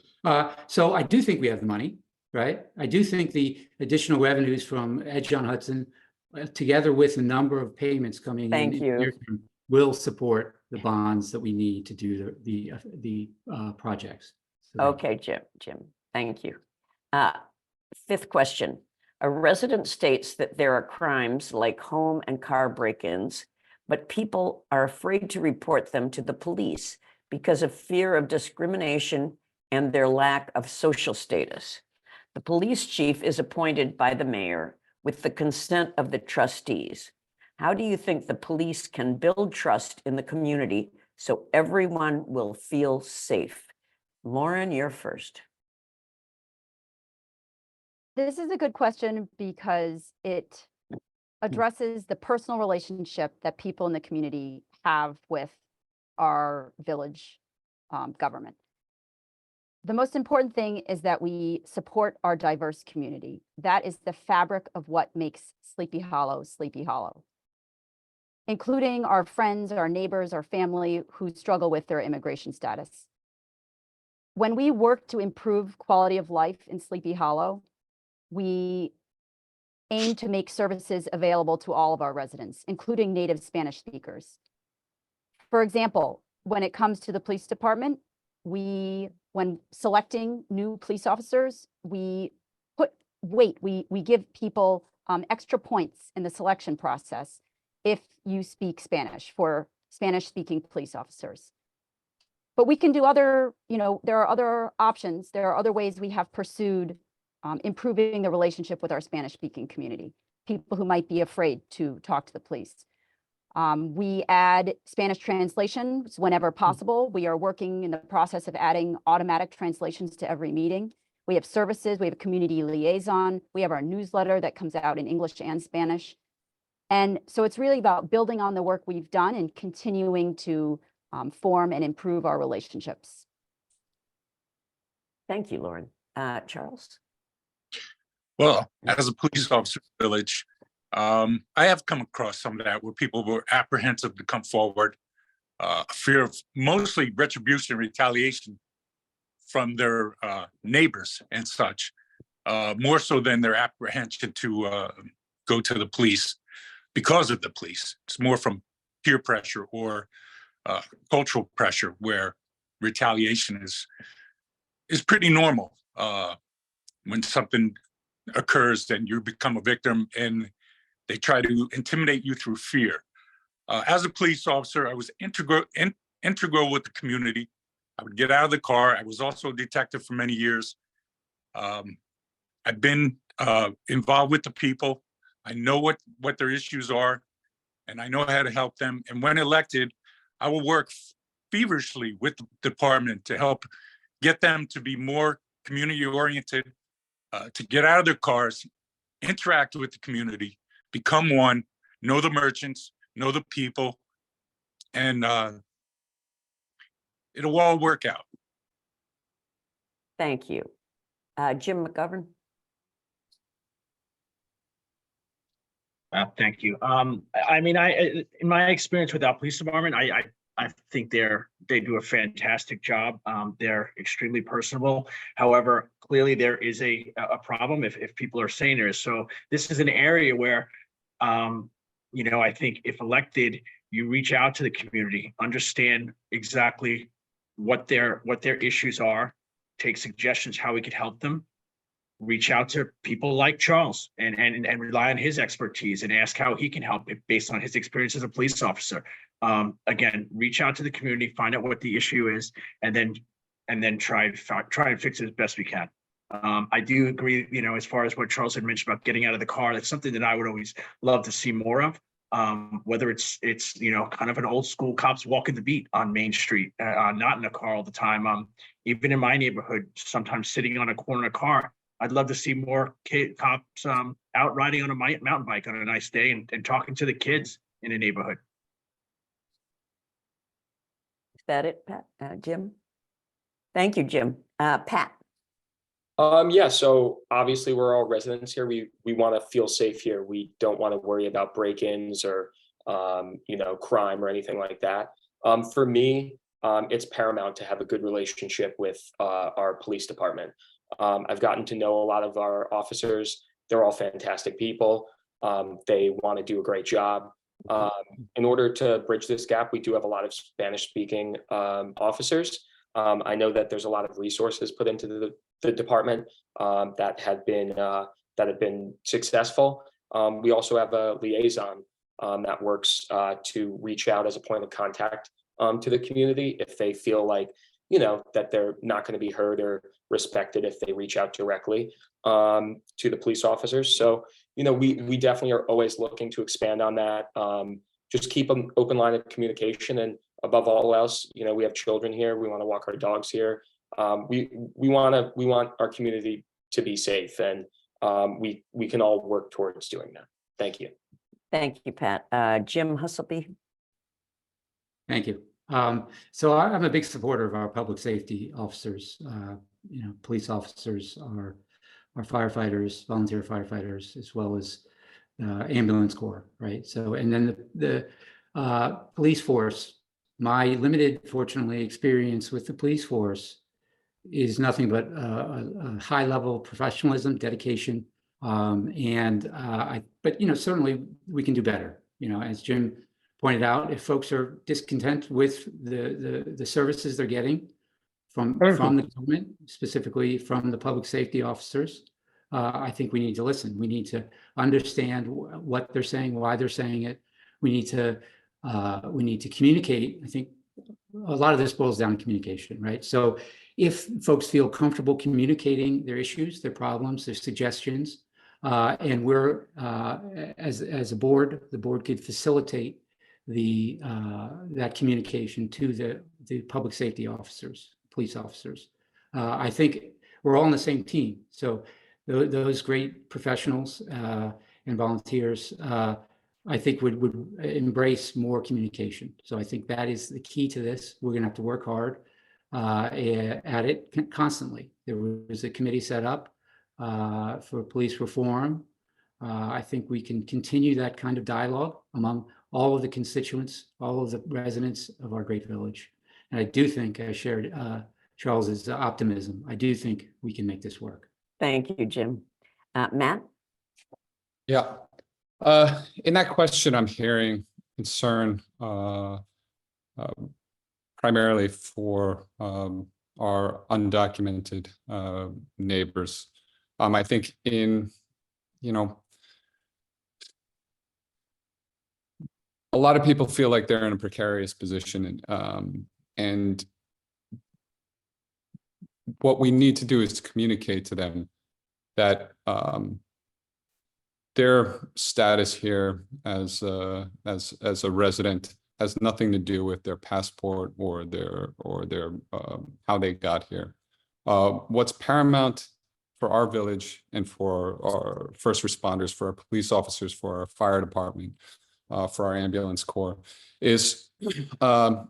So I do think we have the money, right? I do think the additional revenues from Edge on Hudson, together with a number of payments coming Thank in, you. will support the bonds that we need to do the projects. So, Okay, Jim, thank you. 5th question. A resident states that there are crimes like home and car break-ins, but people are afraid to report them to the police because of fear of discrimination and their lack of social status. The police chief is appointed by the mayor with the consent of the trustees. How do you think the police can build trust in the community so everyone will feel safe? Lauren, you're first. This is a good question because it addresses the personal relationship that people in the community have with our village government. The most important thing is that we support our diverse community. That is the fabric of what makes Sleepy Hollow, including our friends, our neighbors, our family who struggle with their immigration status. When we work to improve quality of life in Sleepy Hollow, we aim to make services available to all of our residents, including native Spanish speakers. For example, when it comes to the police department, when selecting new police officers, we put weight, we give people extra points in the selection process if you speak Spanish for Spanish-speaking police officers. But we can do other, there are other options. There are other ways we have pursued improving the relationship with our Spanish-speaking community, people who might be afraid to talk to the police. We add Spanish translations whenever possible. We are working in the process of adding automatic translations to every meeting. We have services, we have a community liaison, we have our newsletter that comes out in English and Spanish. And so it's really about building on the work we've done and continuing to form and improve our relationships. Thank you, Lauren. Charles? Well, as a police officer in the village, I have come across some of that where people were apprehensive to come forward, fear of mostly retribution, retaliation from their neighbors and such, more so than their apprehension to go to the police because of the police. It's more from peer pressure or cultural pressure, where retaliation is pretty normal. When something occurs, then you become a victim and they try to intimidate you through fear. As a police officer, I was integral with the community. I would get out of the car. I was also a detective for many years. I've been involved with the people. I know what their issues are, and I know how to help them. And when elected, I will work feverishly with the department to help get them to be more community-oriented, to get out of their cars, interact with the community, become one, know the merchants, know the people, and it'll all work out. Thank you. Jim McGovern? Thank you. I mean, in my experience with our police department, I think they do a fantastic job. They're extremely personable. However, clearly there is a problem if people are saying there. So this is an area where, I think if elected, you reach out to the community, understand exactly what their issues are, take suggestions how we could help them, reach out to people like Charles and rely on his expertise and ask how he can help it based on his experience as a police officer. Again, reach out to the community, find out what the issue is, and then try and fix it as best we can. I do agree, as far as what Charles had mentioned about getting out of the car, that's something that I would always love to see more of. Whether it's kind of an old school cops walking the beat on Main Street, not in a car all the time. Even in my neighborhood, sometimes sitting on a corner of a car, I'd love to see more cops out riding on a mountain bike on a nice day and talking to the kids in a neighborhood. Is that it, Pat? Jim? Thank you, Jim. Pat? Yeah, so obviously we're all residents here. We want to feel safe here. We don't want to worry about break-ins or, crime or anything like that. For me, it's paramount to have a good relationship with our police department. I've gotten to know a lot of our officers. They're all fantastic people. They want to do a great job. In order to bridge this gap, we do have a lot of Spanish-speaking officers. I know that there's a lot of resources put into the department that have been successful. We also have a liaison that works to reach out as a point of contact to the community if they feel like that they're not going to be heard or respected if they reach out directly to the police officers. So we definitely are always looking to expand on that. Just keep an open line of communication, and above all else, we have children here. We want to walk our dogs here. We want our community to be safe, and we can all work towards doing that. Thank you. Thank you, Pat. Jim Husselbee. Thank you. So I'm a big supporter of our public safety officers. Police officers are firefighters, volunteer firefighters, as well as ambulance corps, right? So, and then the police force, my limited, fortunately, experience with the police force is nothing but a high level of professionalism, dedication, but certainly we can do better. As Jim pointed out, if folks are discontent with the services they're getting from the government, specifically from the public safety officers, I think we need to listen. We need to understand what they're saying, why they're saying it. We need to communicate. I think a lot of this boils down to communication, right? So if folks feel comfortable communicating their issues, their problems, their suggestions, and we're as a board, the board could facilitate that communication to the public safety officers, police officers. I think we're all on the same team. So those great professionals and volunteers, I think would embrace more communication. So I think that is the key to this. We're going to have to work hard at it constantly. There was a committee set up for police reform. I think we can continue that kind of dialogue among all of the constituents, all of the residents of our great village. And I do think I shared Charles's optimism. I do think we can make this work. Thank you, Jim. Matt? Yeah. In that question, I'm hearing concern primarily for our undocumented neighbors. I think a lot of people feel like they're in a precarious position, and what we need to do is to communicate to them that their status here as a resident has nothing to do with their passport or their how they got here. What's paramount for our village and for our first responders, for our police officers, for our fire department, for our ambulance corps, is to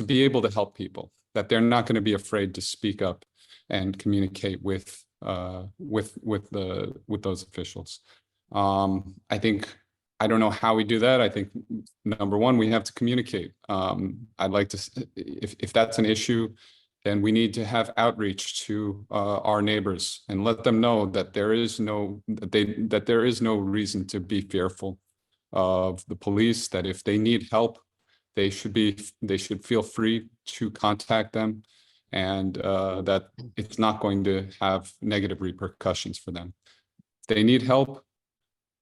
be able to help people. That they're not going to be afraid to speak up and communicate with those officials. I don't know how we do that. I think number one, we have to communicate. I'd like to, if that's an issue, then we need to have outreach to our neighbors and let them know that there is no reason to be fearful of the police. That if they need help, they should feel free to contact them, and that it's not going to have negative repercussions for them. If they need help,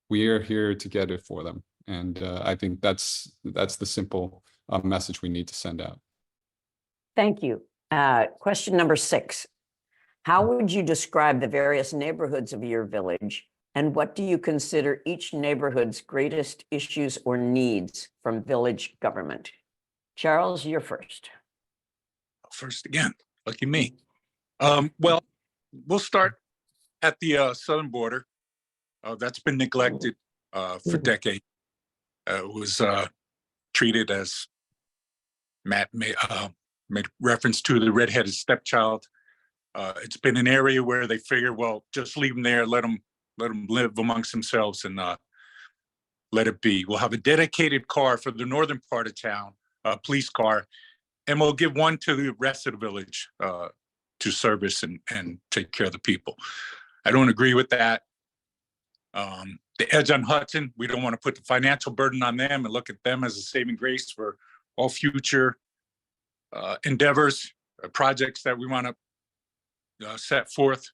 we are here to get it for them. And I think that's the simple message we need to send out. Thank you. Question number 6. How would you describe the various neighborhoods of your village, and what do you consider each neighborhood's greatest issues or needs from village government? Charles, you're first. First again, lucky me. Well, we'll start at the southern border. That's been neglected for decades. It was treated, as Matt made reference to, the redheaded stepchild. It's been an area where they figure, well, just leave them there, let them live amongst themselves, and let it be. We'll have a dedicated car for the northern part of town, a police car, and we'll give one to the rest of the village to service and take care of the people. I don't agree with that. The edge on Hudson, we don't want to put the financial burden on them and look at them as a saving grace for all future endeavors, projects that we want to set forth.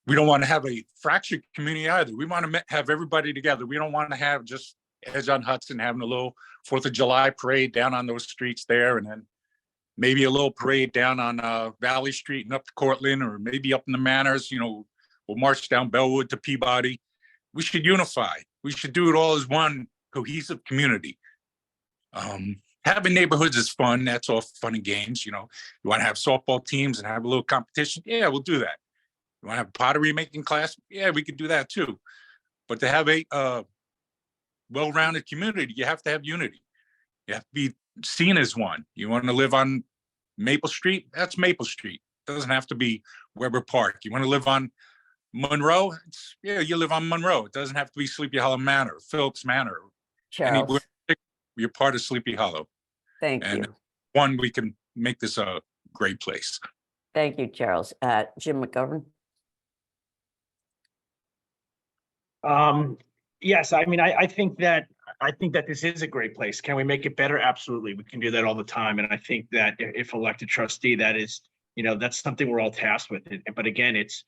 We don't want to have a fractured community either. We want to have everybody together. We don't want to have just edge on Hudson having a little 4th of July parade down on those streets there, and then maybe a little parade down on Valley Street and up to Cortland, or maybe up in the Manors. We'll march down Bellwood to Peabody. We should unify. We should do it all as one cohesive community. Having neighborhoods is fun. That's all fun and games. You want to have softball teams and have a little competition? Yeah, we'll do that. You want to have pottery making class? Yeah, we could do that too. But to have a well-rounded community, you have to have unity. You have to be seen as one. You want to live on Maple Street? That's Maple Street. It doesn't have to be Weber Park. You want to live on Monroe? Yeah, you live on Monroe. It doesn't have to be Sleepy Hollow Manor, Phillips Manor. Anywhere, Charles, you're part of Sleepy Hollow. thank And you. one, we can make this a great place. Thank you, Charles. Jim McGovern? Yes, I mean, I think that this is a great place. Can we make it better? Absolutely. We can do that all the time. And I think that if elected trustee, that is, that's something we're all tasked with. But again, it's,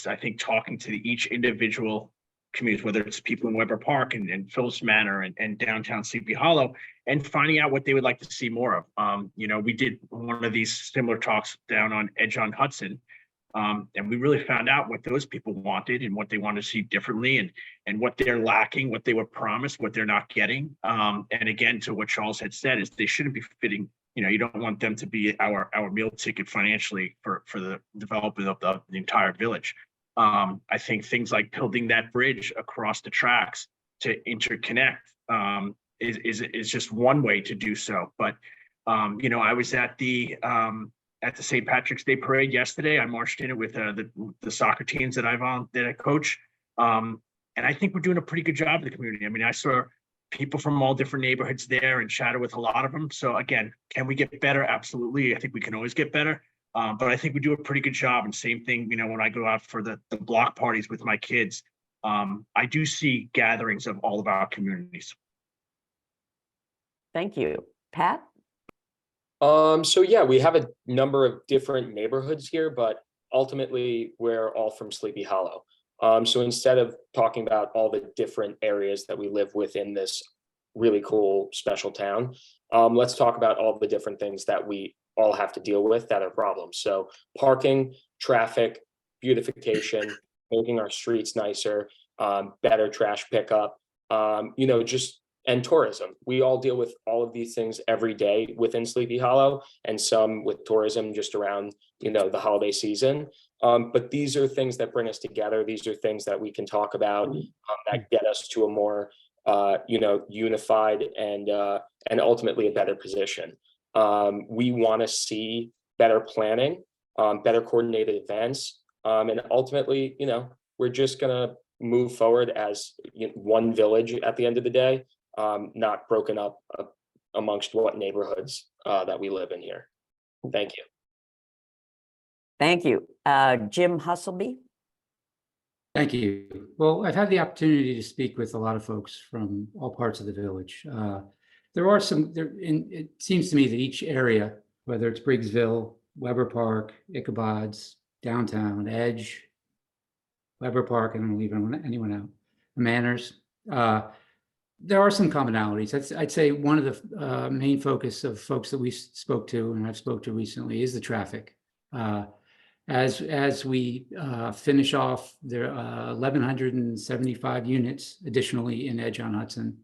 I think, talking to each individual communities, whether it's people in Weber Park and Phillips Manor and downtown Sleepy Hollow, and finding out what they would like to see more of. We did one of these similar talks down on Edge on Hudson. And we really found out what those people wanted and what they want to see differently and what they're lacking, what they were promised, what they're not getting. And again, to what Charles had said, is they shouldn't be fitting, you don't want them to be our meal ticket financially for the development of the entire village. I think things like building that bridge across the tracks to interconnect is just one way to do so. But, I was at the St. Patrick's Day parade yesterday. I marched in it with the soccer teams that I coach. And I think we're doing a pretty good job in the community. I mean, I saw people from all different neighborhoods there and chatted with a lot of them. So again, can we get better? Absolutely. I think we can always get better. But I think we do a pretty good job. And same thing, when I go out for the block parties with my kids, I do see gatherings of all of our communities. Thank you. Pat? So yeah, we have a number of different neighborhoods here, but ultimately we're all from Sleepy Hollow. So instead of talking about all the different areas that we live within this really cool special town, let's talk about all the different things that we all have to deal with that are problems. So parking, traffic, beautification, making our streets nicer, better trash pickup, and tourism. We all deal with all of these things every day within Sleepy Hollow, and some with tourism just around, the holiday season. But these are things that bring us together. These are things that we can talk about that get us to a more, unified and ultimately a better position. We want to see better planning, better coordinated events, and ultimately, we're just gonna move forward as one village at the end of the day. Not broken up amongst what neighborhoods that we live in here. Thank you. Thank you. Jim Husselbee? Thank you. Well, I've had the opportunity to speak with a lot of folks from all parts of the village. There are some, it seems to me that each area, whether it's Briggsville, Weber Park, Ichabod's, downtown, Edge, Weber Park, I don't want to leave anyone out, Manners, there are some commonalities. I'd say one of the main focus of folks that we spoke to and I've spoke to recently is the traffic. As we finish off the 1,175 units additionally in Edge on Hudson,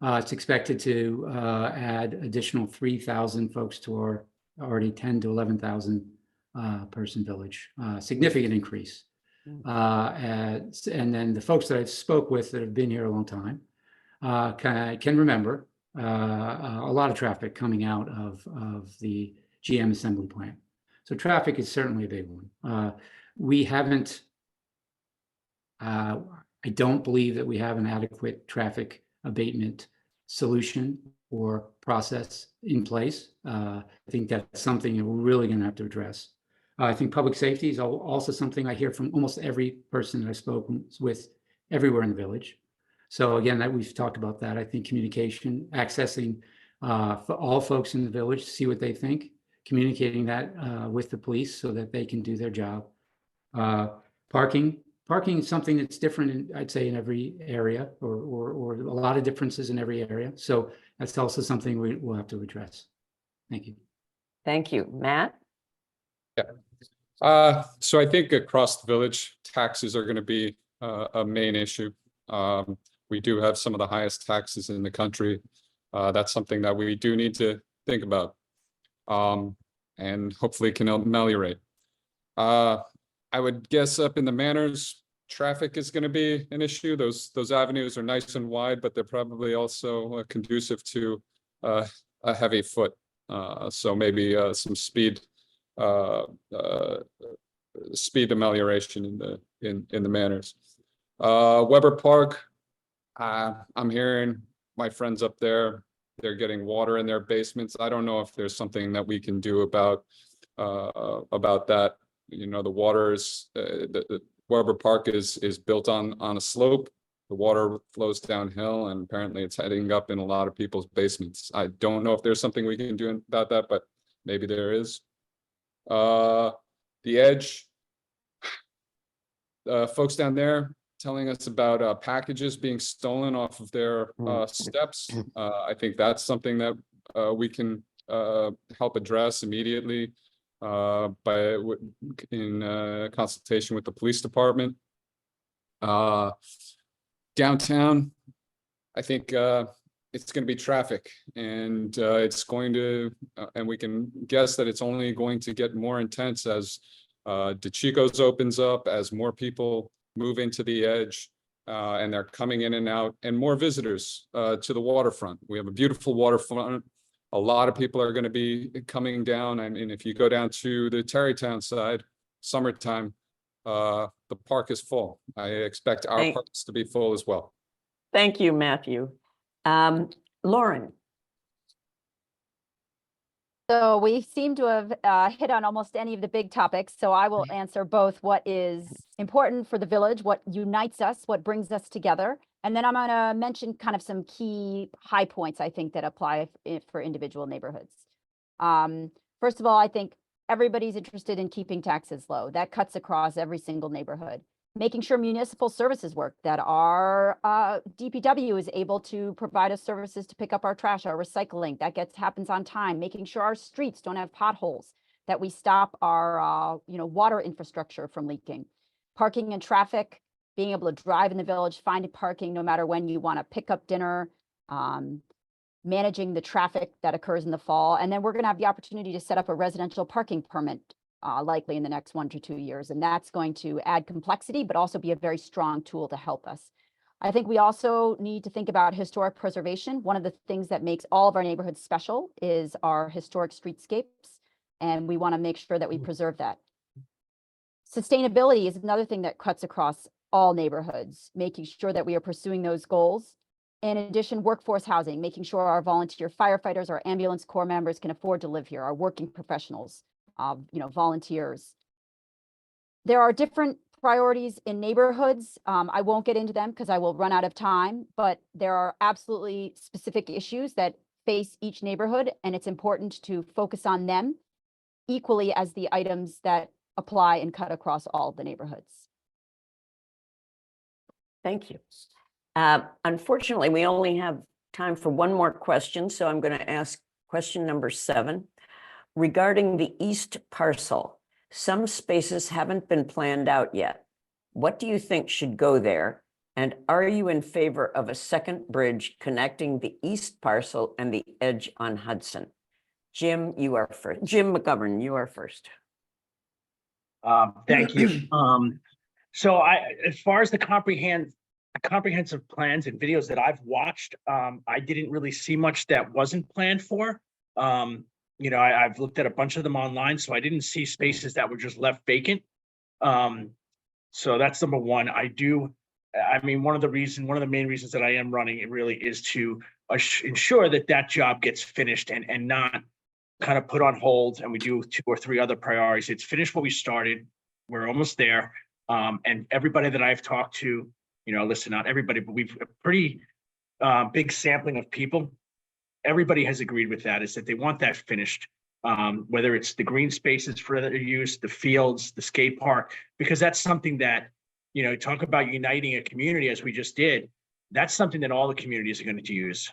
it's expected to add additional 3,000 folks to our already 10 to 11,000 person village, significant increase. And then the folks that I've spoke with that have been here a long time can remember a lot of traffic coming out of the GM assembly plant. So traffic is certainly a big one. We haven't, I don't believe that we have an adequate traffic abatement solution or process in place. I think that's something that we're really going to have to address. I think public safety is also something I hear from almost every person that I've spoken with everywhere in the village. So again, that we've talked about that. I think communication, accessing for all folks in the village to see what they think, communicating that with the police so that they can do their job. Parking is something that's different, I'd say, in every area, or a lot of differences in every area. So that's also something we'll have to address. Thank you. Thank you. Matt? Yeah. So I think across the village, taxes are going to be a main issue. We do have some of the highest taxes in the country. That's something that we do need to think about, and hopefully can ameliorate. I would guess up in the manors, traffic is going to be an issue. Those avenues are nice and wide, but they're probably also conducive to a heavy foot. So maybe some speed amelioration in the manors. Weber Park, I'm hearing my friends up there, they're getting water in their basements. I don't know if there's something that we can do about that. You know, the water is the Weber Park is built on a slope. The water flows downhill, and apparently it's heading up in a lot of people's basements. I don't know if there's something we can do about that, but maybe there is. The Edge, folks down there telling us about packages being stolen off of their steps. I think that's something that we can help address immediately in consultation with the police department. Downtown, I think it's going to be traffic, and it's going to, and we can guess that it's only going to get more intense as DeChico's opens up, as more people move into the Edge, and they're coming in and out, and more visitors to the waterfront. We have a beautiful waterfront. A lot of people are going to be coming down. I mean, if you go down to the Tarrytown side, summertime, the park is full. I expect our parks to be full as well. Thank you, Matthew. Lauren. So we seem to have hit on almost any of the big topics. So I will answer both what is important for the village, what unites us, what brings us together. And then I'm going to mention kind of some key high points, I think, that apply for individual neighborhoods. First of all, I think everybody's interested in keeping taxes low. That cuts across every single neighborhood. Making sure municipal services work, that our DPW is able to provide us services to pick up our trash, our recycling, that happens on time. Making sure our streets don't have potholes, that we stop our water infrastructure from leaking. Parking and traffic, being able to drive in the village, find parking no matter when you want to pick up dinner, managing the traffic that occurs in the fall. And then we're going to have the opportunity to set up a residential parking permit likely in the next 1 to 2 years. And that's going to add complexity, but also be a very strong tool to help us. I think we also need to think about historic preservation. One of the things that makes all of our neighborhoods special is our historic streetscapes, and we want to make sure that we preserve that. Sustainability is another thing that cuts across all neighborhoods, making sure that we are pursuing those goals. In addition, workforce housing, making sure our volunteer firefighters, our ambulance corps members can afford to live here, our working professionals, volunteers. There are different priorities in neighborhoods. I won't get into them because I will run out of time, but there are absolutely specific issues that face each neighborhood, and it's important to focus on them equally as the items that apply and cut across all of the neighborhoods. Thank you. Unfortunately, we only have time for one more question, so I'm going to ask question number 7. Regarding the east parcel, some spaces haven't been planned out yet. What do you think should go there? And are you in favor of a second bridge connecting the east parcel and the Edge on Hudson? Jim, you are first. Jim McGovern, you are first. Thank you. So as far as the comprehensive plans and videos that I've watched, I didn't really see much that wasn't planned for. I've looked at a bunch of them online, so I didn't see spaces that were just left vacant. So that's number one. One of the main reasons that I am running it really is to ensure that job gets finished and not kind of put on hold, and we do 2 or 3 other priorities. It's finish what we started. We're almost there. And everybody that I've talked to, listen, not everybody, but we've a pretty big sampling of people. Everybody has agreed with that, is that they want that finished, whether it's the green spaces for their use, the fields, the skate park, because that's something that, talk about uniting a community as we just did. That's something that all the communities are going to use.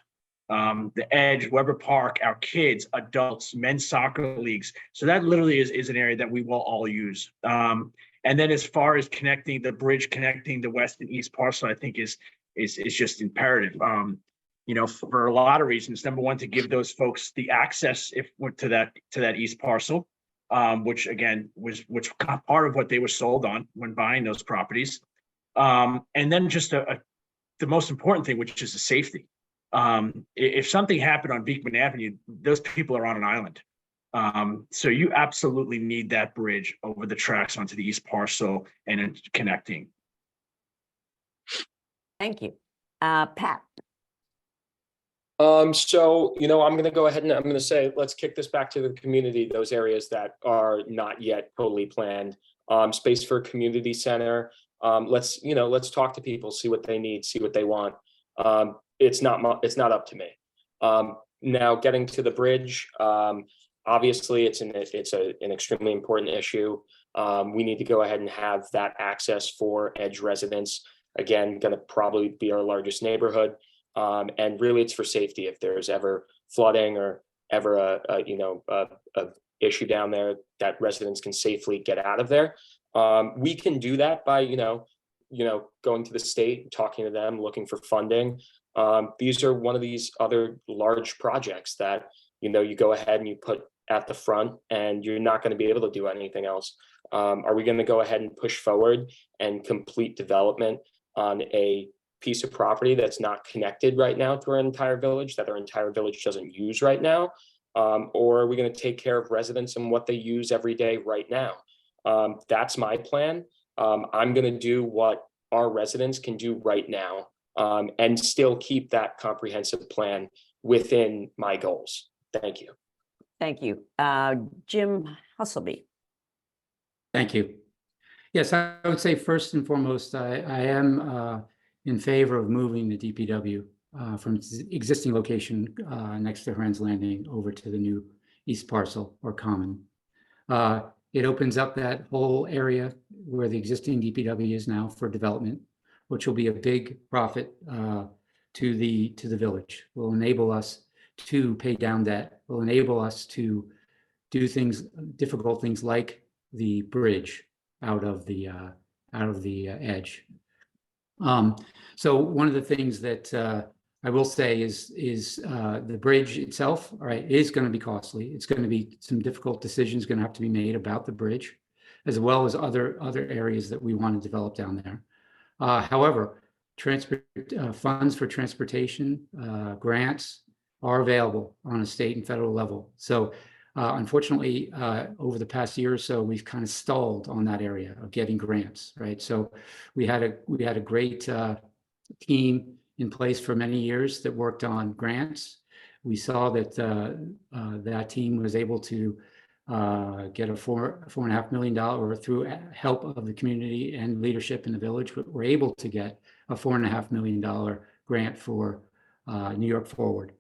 the Edge, Weber Park, our kids, adults, men's soccer leagues. So that literally is an area that we will all use. And then as far as connecting the bridge, connecting the west and east parcel, I think is just imperative. For a lot of reasons. Number one, to give those folks the access to that east parcel, which again was part of what they were sold on when buying those properties. And then just the most important thing, which is the safety. If something happened on Beekman Avenue, those people are on an island. So you absolutely need that bridge over the tracks onto the east parcel and then connecting. Thank you. Pat. So, I'm going to go ahead and I'm going to say, let's kick this back to the community, those areas that are not yet totally planned. Space for a community center. Let's talk to people, see what they need, see what they want. It's not up to me. Now getting to the bridge, obviously it's an extremely important issue. We need to go ahead and have that access for Edge residents. Again, going to probably be our largest neighborhood. And really it's for safety. If there's ever flooding or ever a issue down there, that residents can safely get out of there. We can do that by, going to the state, talking to them, looking for funding. These are one of these other large projects that, you go ahead and you put at the front and you're not going to be able to do anything else. Are we going to go ahead and push forward and complete development on a piece of property that's not connected right now to our entire village, that our entire village doesn't use right now? Or are we going to take care of residents and what they use every day right now? That's my plan. I'm going to do what our residents can do right now, and still keep that comprehensive plan within my goals. Thank you. Thank you. Jim Husselbee. Thank you. Yes, I would say first and foremost, I am in favor of moving the DPW from its existing location next to Heron's Landing over to the new east parcel or common. It opens up that whole area where the existing DPW is now for development, which will be a big profit to the village. Will enable us to pay down debt. Will enable us to do difficult things like the bridge out of the Edge. So one of the things that I will say is the bridge itself, all right, is going to be costly. It's going to be some difficult decisions going to have to be made about the bridge, as well as other areas that we want to develop down there. However, funds for transportation grants are available on a state and federal level. So unfortunately, over the past year or so, we've kind of stalled on that area of getting grants, right? So we had a great team in place for many years that worked on grants. We saw that that team was able to get a $4.5 million, or through help of the community and leadership in the village, were able to get a $4.5 million grant for New York Forward.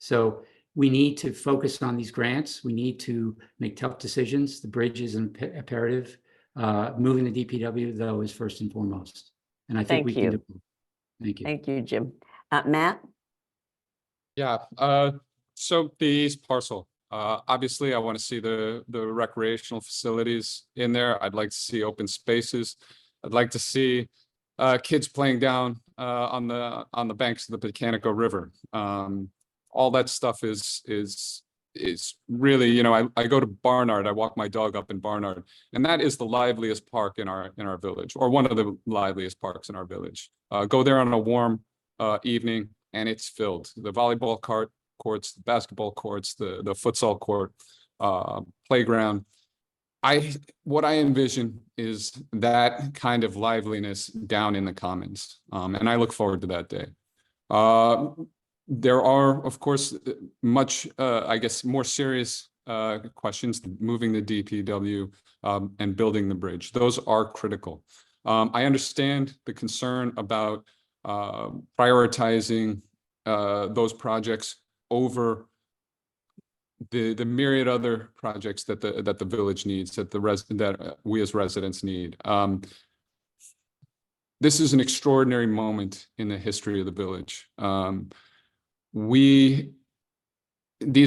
So we need to focus on these grants. We need to make tough decisions. The bridge is imperative. Moving the DPW, though, is first and foremost. And I think we can do it. Thank you. Thank you, Jim. Matt? Yeah, so the east parcel, obviously I want to see the recreational facilities in there. I'd like to see open spaces. I'd like to see kids playing down on the banks of the Pecanico River. All that stuff is really, I go to Barnard, I walk my dog up in Barnard, and that is the liveliest park in our village, or one of the liveliest parks in our village. Go there on a warm evening and it's filled. The volleyball courts, the basketball courts, the futsal court, playground. What I envision is that kind of liveliness down in the commons, and I look forward to that day. There are, of course, much, I guess, more serious questions, moving the DPW and building the bridge. Those are critical. I understand the concern about prioritizing those projects over the myriad other projects that the village needs, that we as residents need. This is an extraordinary moment in the history of the village. these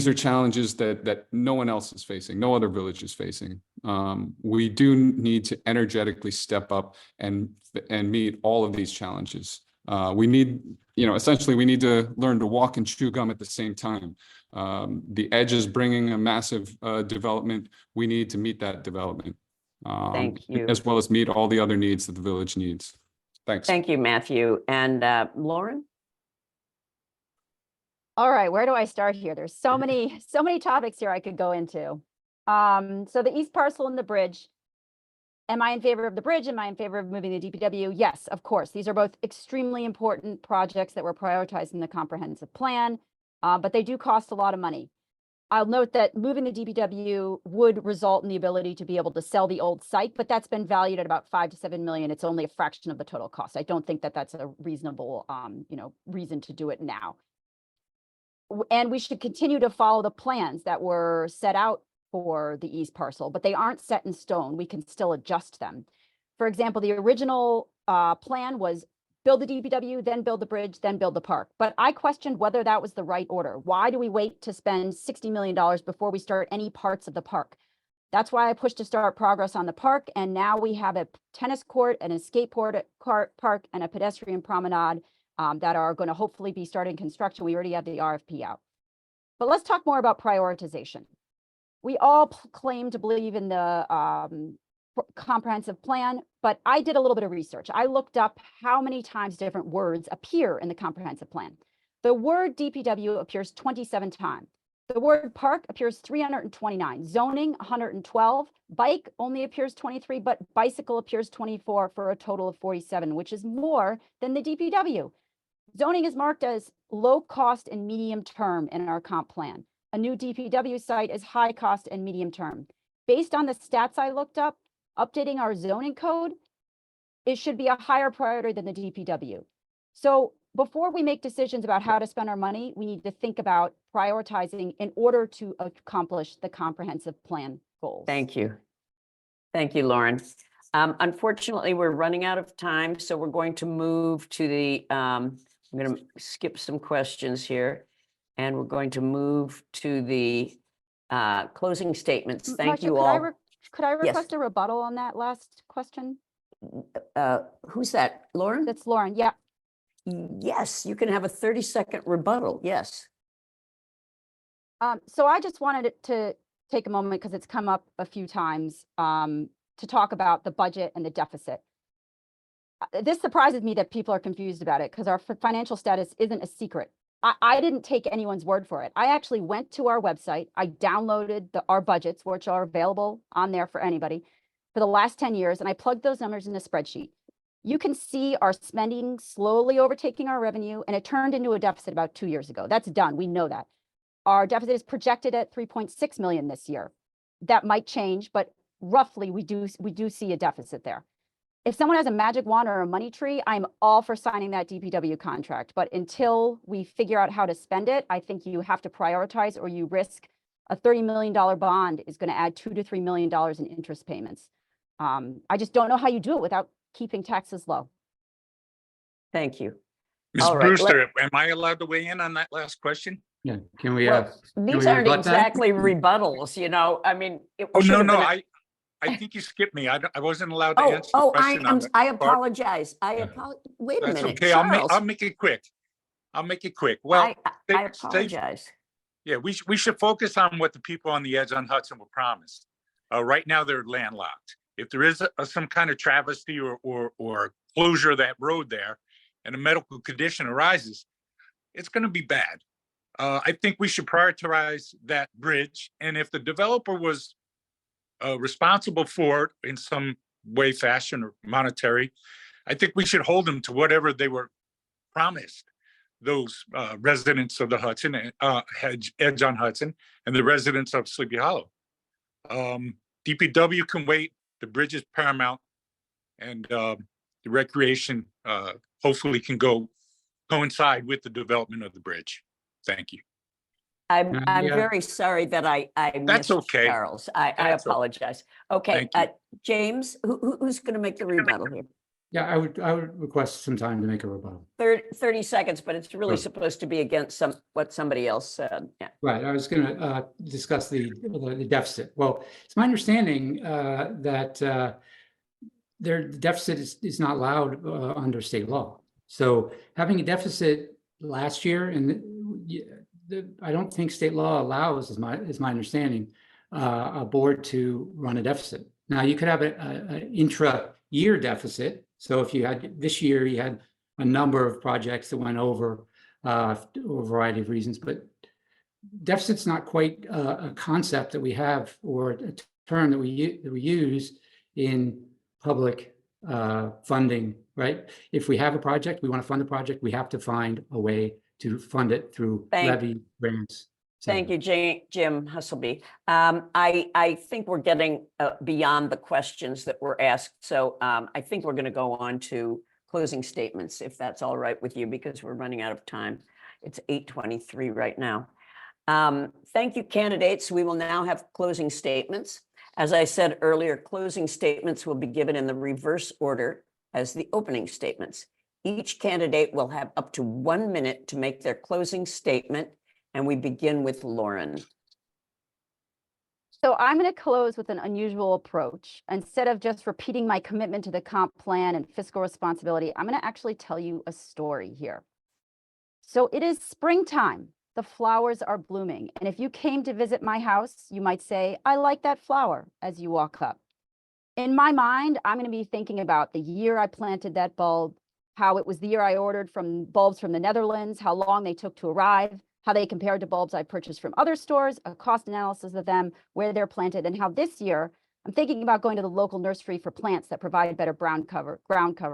are challenges that no one else is facing, no other village is facing. We do need to energetically step up and meet all of these challenges. We need, essentially we need to learn to walk and chew gum at the same time. The Edge is bringing a massive development. We need to meet that development. Thank you. As well as meet all the other needs that the village needs. Thanks. Thank you, Matthew. And Lauren? All right, where do I start here? There's so many topics here I could go into. So the east parcel and the bridge. Am I in favor of the bridge? Am I in favor of moving the DPW? Yes, of course. These are both extremely important projects that were prioritized in the comprehensive plan, but they do cost a lot of money. I'll note that moving the DPW would result in the ability to be able to sell the old site, but that's been valued at about 5 to 7 million. It's only a fraction of the total cost. I don't think that that's a reasonable, reason to do it now. And we should continue to follow the plans that were set out for the east parcel, but they aren't set in stone. We can still adjust them. For example, the original plan was build the DPW, then build the bridge, then build the park. But I questioned whether that was the right order. Why do we wait to spend $60 million before we start any parts of the park? That's why I pushed to start progress on the park. And now we have a tennis court and a skateboard park and a pedestrian promenade that are going to hopefully be starting construction. We already have the RFP out. But let's talk more about prioritization. We all claim to believe in the comprehensive plan, but I did a little bit of research. I looked up how many times different words appear in the comprehensive plan. The word DPW appears 27 times. The word park appears 329, zoning 112, bike only appears 23, but bicycle appears 24 for a total of 47, which is more than the DPW. Zoning is marked as low cost and medium term in our comp plan. A new DPW site is high cost and medium term. Based on the stats I looked up, updating our zoning code, it should be a higher priority than the DPW. So before we make decisions about how to spend our money, we need to think about prioritizing in order to accomplish the comprehensive plan goals. Thank you. Thank you, Lauren. Unfortunately, we're running out of time, so we're going to move to the, I'm going to skip some questions here, and we're going to move to the closing statements. Thank Marcia, you all. Could I request a rebuttal on that last question? Who's that? Lauren? That's Lauren. Yeah. Yes, you can have a 30-second rebuttal. Yes. So I just wanted to take a moment because it's come up a few times to talk about the budget and the deficit. This surprises me that people are confused about it because our financial status isn't a secret. I didn't take anyone's word for it. I actually went to our website. I downloaded our budgets, which are available on there for anybody for the last 10 years. And I plugged those numbers in a spreadsheet. You can see our spending slowly overtaking our revenue, and it turned into a deficit about 2 years ago. That's done. We know that. Our deficit is projected at 3.6 million this year. That might change, but roughly we do see a deficit there. If someone has a magic wand or a money tree, I'm all for signing that DPW contract. But until we figure out how to spend it, I think you have to prioritize, or you risk a $30 million bond is going to add $2 to $3 million in interest payments. I just don't know how you do it without keeping taxes low. Thank you. Ms. All right, Brewster, am I allowed to weigh in on that last question? Yeah, can we, Well, can these we aren't rebut that? exactly rebuttals, you know, I mean. It Oh, should no, have no, been a- I think you skipped me. I wasn't allowed to answer the Oh, question. on the I part. apologize. Wait a That's minute, okay. Charles. I'll make it quick. I'll make it quick. Well, I stay- apologize. yeah, we should focus on what the people on the edge on Hudson were promised. Right now, they're landlocked. If there is some kind of travesty or closure of that road there, and a medical condition arises, it's going to be bad. I think we should prioritize that bridge. And if the developer was responsible for it in some way, fashion, or monetary, I think we should hold them to whatever they were promised. Those residents of the Hudson, Edge on Hudson, and the residents of Sleepy Hollow. DPW can wait. The bridge is paramount, and the recreation hopefully can coincide with the development of the bridge. Thank you. I'm Yeah. very sorry that I That's missed okay. Charles. I That's okay. apologize. Okay, Thank you. James, who's going to make the rebuttal here? Yeah, I would request some time to make a rebuttal. 30 seconds, but it's really Sure. supposed to be against what somebody else said. Yeah. Right, I was going to discuss the deficit. Well, it's my understanding that the deficit is not allowed under state law. So having a deficit last year, and I don't think state law allows, is my understanding, a board to run a deficit. Now you could have an intra-year deficit. So if you had this year, you had a number of projects that went over for a variety of reasons, but deficit's not quite a concept that we have or a term that we use in public funding, right? If we have a project, we want to fund a project, we have to find a way to fund it through levy grants. Thank you, Jim Husselbee. I think we're getting beyond the questions that were asked. So I think we're going to go on to closing statements, if that's all right with you, because we're running out of time. It's 8:23 right now. Thank you, candidates. We will now have closing statements. As I said earlier, closing statements will be given in the reverse order as the opening statements. Each candidate will have up to 1 minute to make their closing statement, and we begin with Lauren. So I'm going to close with an unusual approach. Instead of just repeating my commitment to the comp plan and fiscal responsibility, I'm going to actually tell you a story here. So it is springtime. The flowers are blooming. And if you came to visit my house, you might say, I like that flower as you walk up. In my mind, I'm going to be thinking about the year I planted that bulb, how it was the year I ordered bulbs from the Netherlands, how long they took to arrive, how they compared to bulbs I purchased from other stores, a cost analysis of them, where they're planted, and how this year I'm thinking about going to the local nursery for plants that provide better ground cover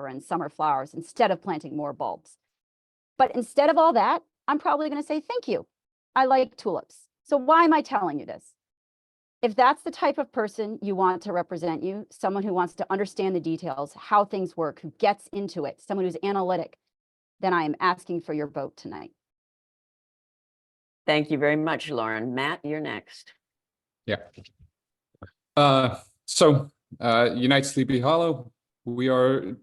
and summer flowers instead of planting more bulbs. But instead of all that, I'm probably going to say, thank you. I like tulips. So why am I telling you this? If that's the type of person you want to represent you, someone who wants to understand the details, how things work, who gets into it, someone who's analytic, then I am asking for your vote tonight. Thank you very much, Lauren. Matt, you're next. Yeah. Unite Sleepy Hollow, we are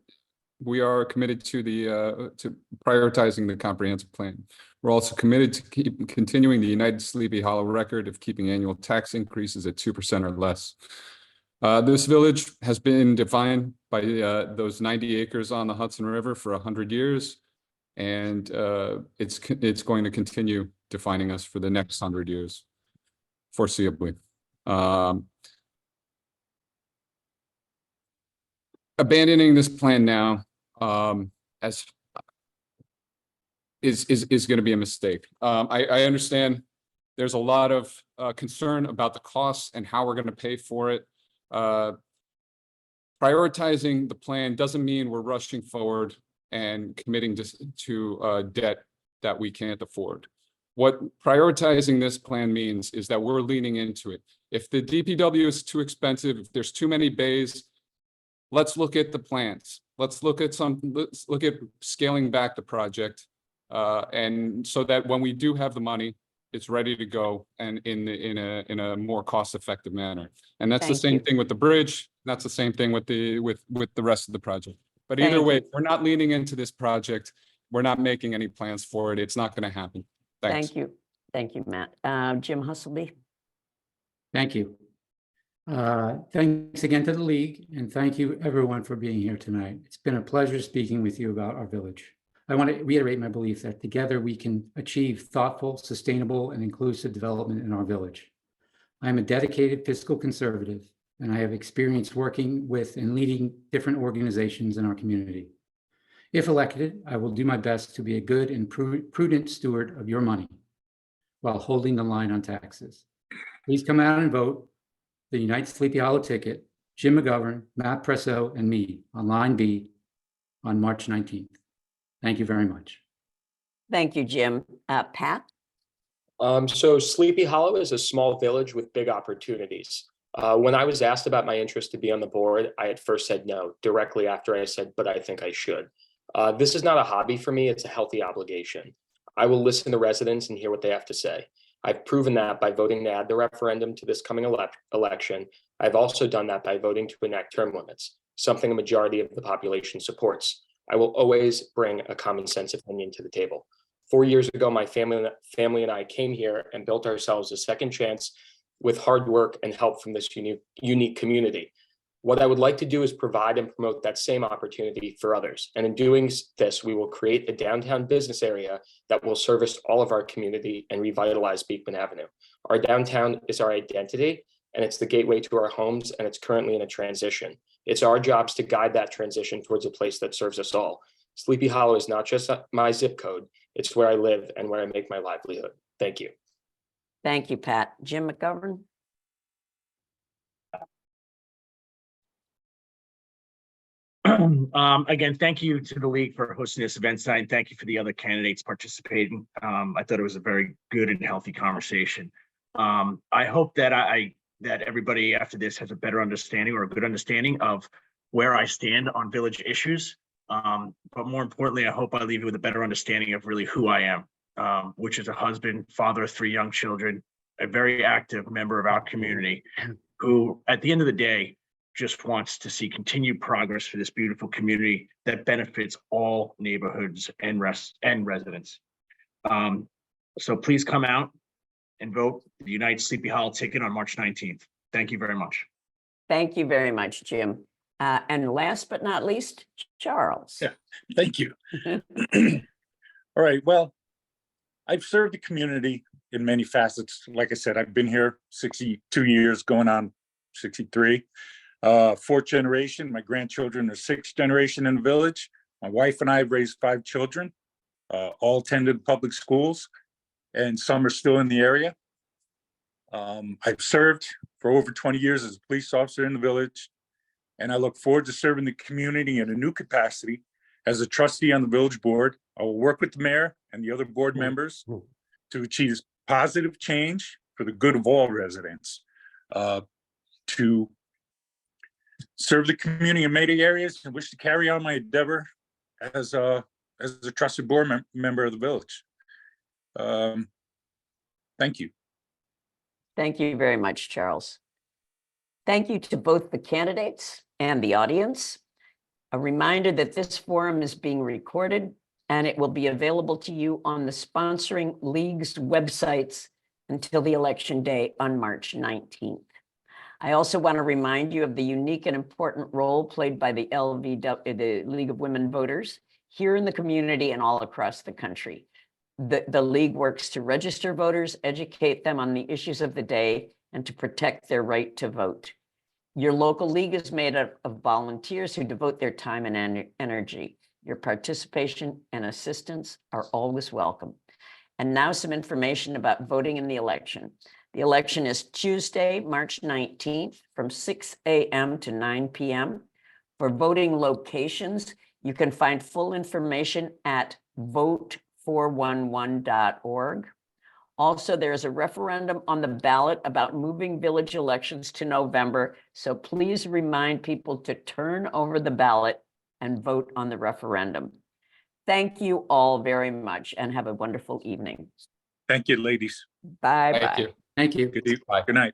committed to to prioritizing the comprehensive plan. We're also committed to continuing the United Sleepy Hollow record of keeping annual tax increases at 2% or less. This village has been defined by those 90 acres on the Hudson River for 100 years, and it's going to continue defining us for the next 100 years, foreseeably. Abandoning this plan now is going to be a mistake. I understand there's a lot of concern about the costs and how we're going to pay for it. Prioritizing the plan doesn't mean we're rushing forward and committing to debt that we can't afford. What prioritizing this plan means is that we're leaning into it. If the DPW is too expensive, if there's too many bays, let's look at the plans. Let's look at scaling back the project, and so that when we do have the money, it's ready to go and in a more cost-effective manner. And that's the same thing with the bridge. That's the same thing with the rest of the project. But either way, we're not leaning into this project. We're not making any plans for it. It's not going to happen. Thanks. Thank you, Matt. Jim Husselbee. Thank you. Thanks again to the league, and thank you everyone for being here tonight. It's been a pleasure speaking with you about our village. I want to reiterate my belief that together we can achieve thoughtful, sustainable, and inclusive development in our village. I am a dedicated fiscal conservative, and I have experience working with and leading different organizations in our community. If elected, I will do my best to be a good and prudent steward of your money while holding the line on taxes. Please come out and vote. The Unite Sleepy Hollow ticket, Jim McGovern, Matt Presseau, and me on line B on March 19th. Thank you very much. Thank you, Jim. Pat? So Sleepy Hollow is a small village with big opportunities. When I was asked about my interest to be on the board, I at first said no, directly after I said, but I think I should. This is not a hobby for me, it's a healthy obligation. I will listen to residents and hear what they have to say. I've proven that by voting to add the referendum to this coming election. I've also done that by voting to enact term limits. something a majority of the population supports. I will always bring a common sense opinion to the table. 4 years ago, my family and I came here and built ourselves a second chance with hard work and help from this unique community. What I would like to do is provide and promote that same opportunity for others. And in doing this, we will create a downtown business area that will service all of our community and revitalize Beekman Avenue. Our downtown is our identity, and it's the gateway to our homes, and it's currently in a transition. It's our jobs to guide that transition towards a place that serves us all. Sleepy Hollow is not just my zip code, it's where I live and where I make my livelihood. Thank you. Thank you, Pat. Jim McGovern? Again, thank you to the league for hosting this event tonight, and thank you for the other candidates participating. I thought it was a very good and healthy conversation. I hope that that everybody after this has a better understanding or a good understanding of where I stand on village issues. But more importantly, I hope I leave you with a better understanding of really who I am, which is a husband, father of 3 young children, a very active member of our community, who at the end of the day just wants to see continued progress for this beautiful community that benefits all neighborhoods and residents. So please come out and vote the United Sleepy Hollow ticket on March 19th. Thank you very much. Thank you very much, Jim. And last but not least, Charles. Yeah. Thank you. All right, well, I've served the community in many facets. Like I said, I've been here 62 years, going on 63. 4th generation, my grandchildren are 6th generation in the village. My wife and I have raised 5 children, all attended public schools, and some are still in the area. I've served for over 20 years as a police officer in the village, and I look forward to serving the community in a new capacity as a trustee on the village board. I will work with the mayor and the other board members to achieve positive change for the good of all residents, to serve the community in many areas, and wish to carry on my endeavor as a trusted board member of the village. Thank you. Thank you very much, Charles. Thank you to both the candidates and the audience. A reminder that this forum is being recorded and it will be available to you on the sponsoring league's websites until the election day on March 19th. I also want to remind you of the unique and important role played by the LVW, the League of Women Voters, here in the community and all across the country. The league works to register voters, educate them on the issues of the day, and to protect their right to vote. Your local league is made up of volunteers who devote their time and energy. Your participation and assistance are always welcome. And now some information about voting in the election. The election is Tuesday, March 19th from 6 a.m. to 9 p.m. For voting locations, you can find full information at vote411.org. Also, there's a referendum on the ballot about moving village elections to November. So please remind people to turn over the ballot and vote on the referendum. Thank you all very much and have a wonderful evening. Thank you, ladies. Bye-bye. Thank you. Thank you. Good night. Good night.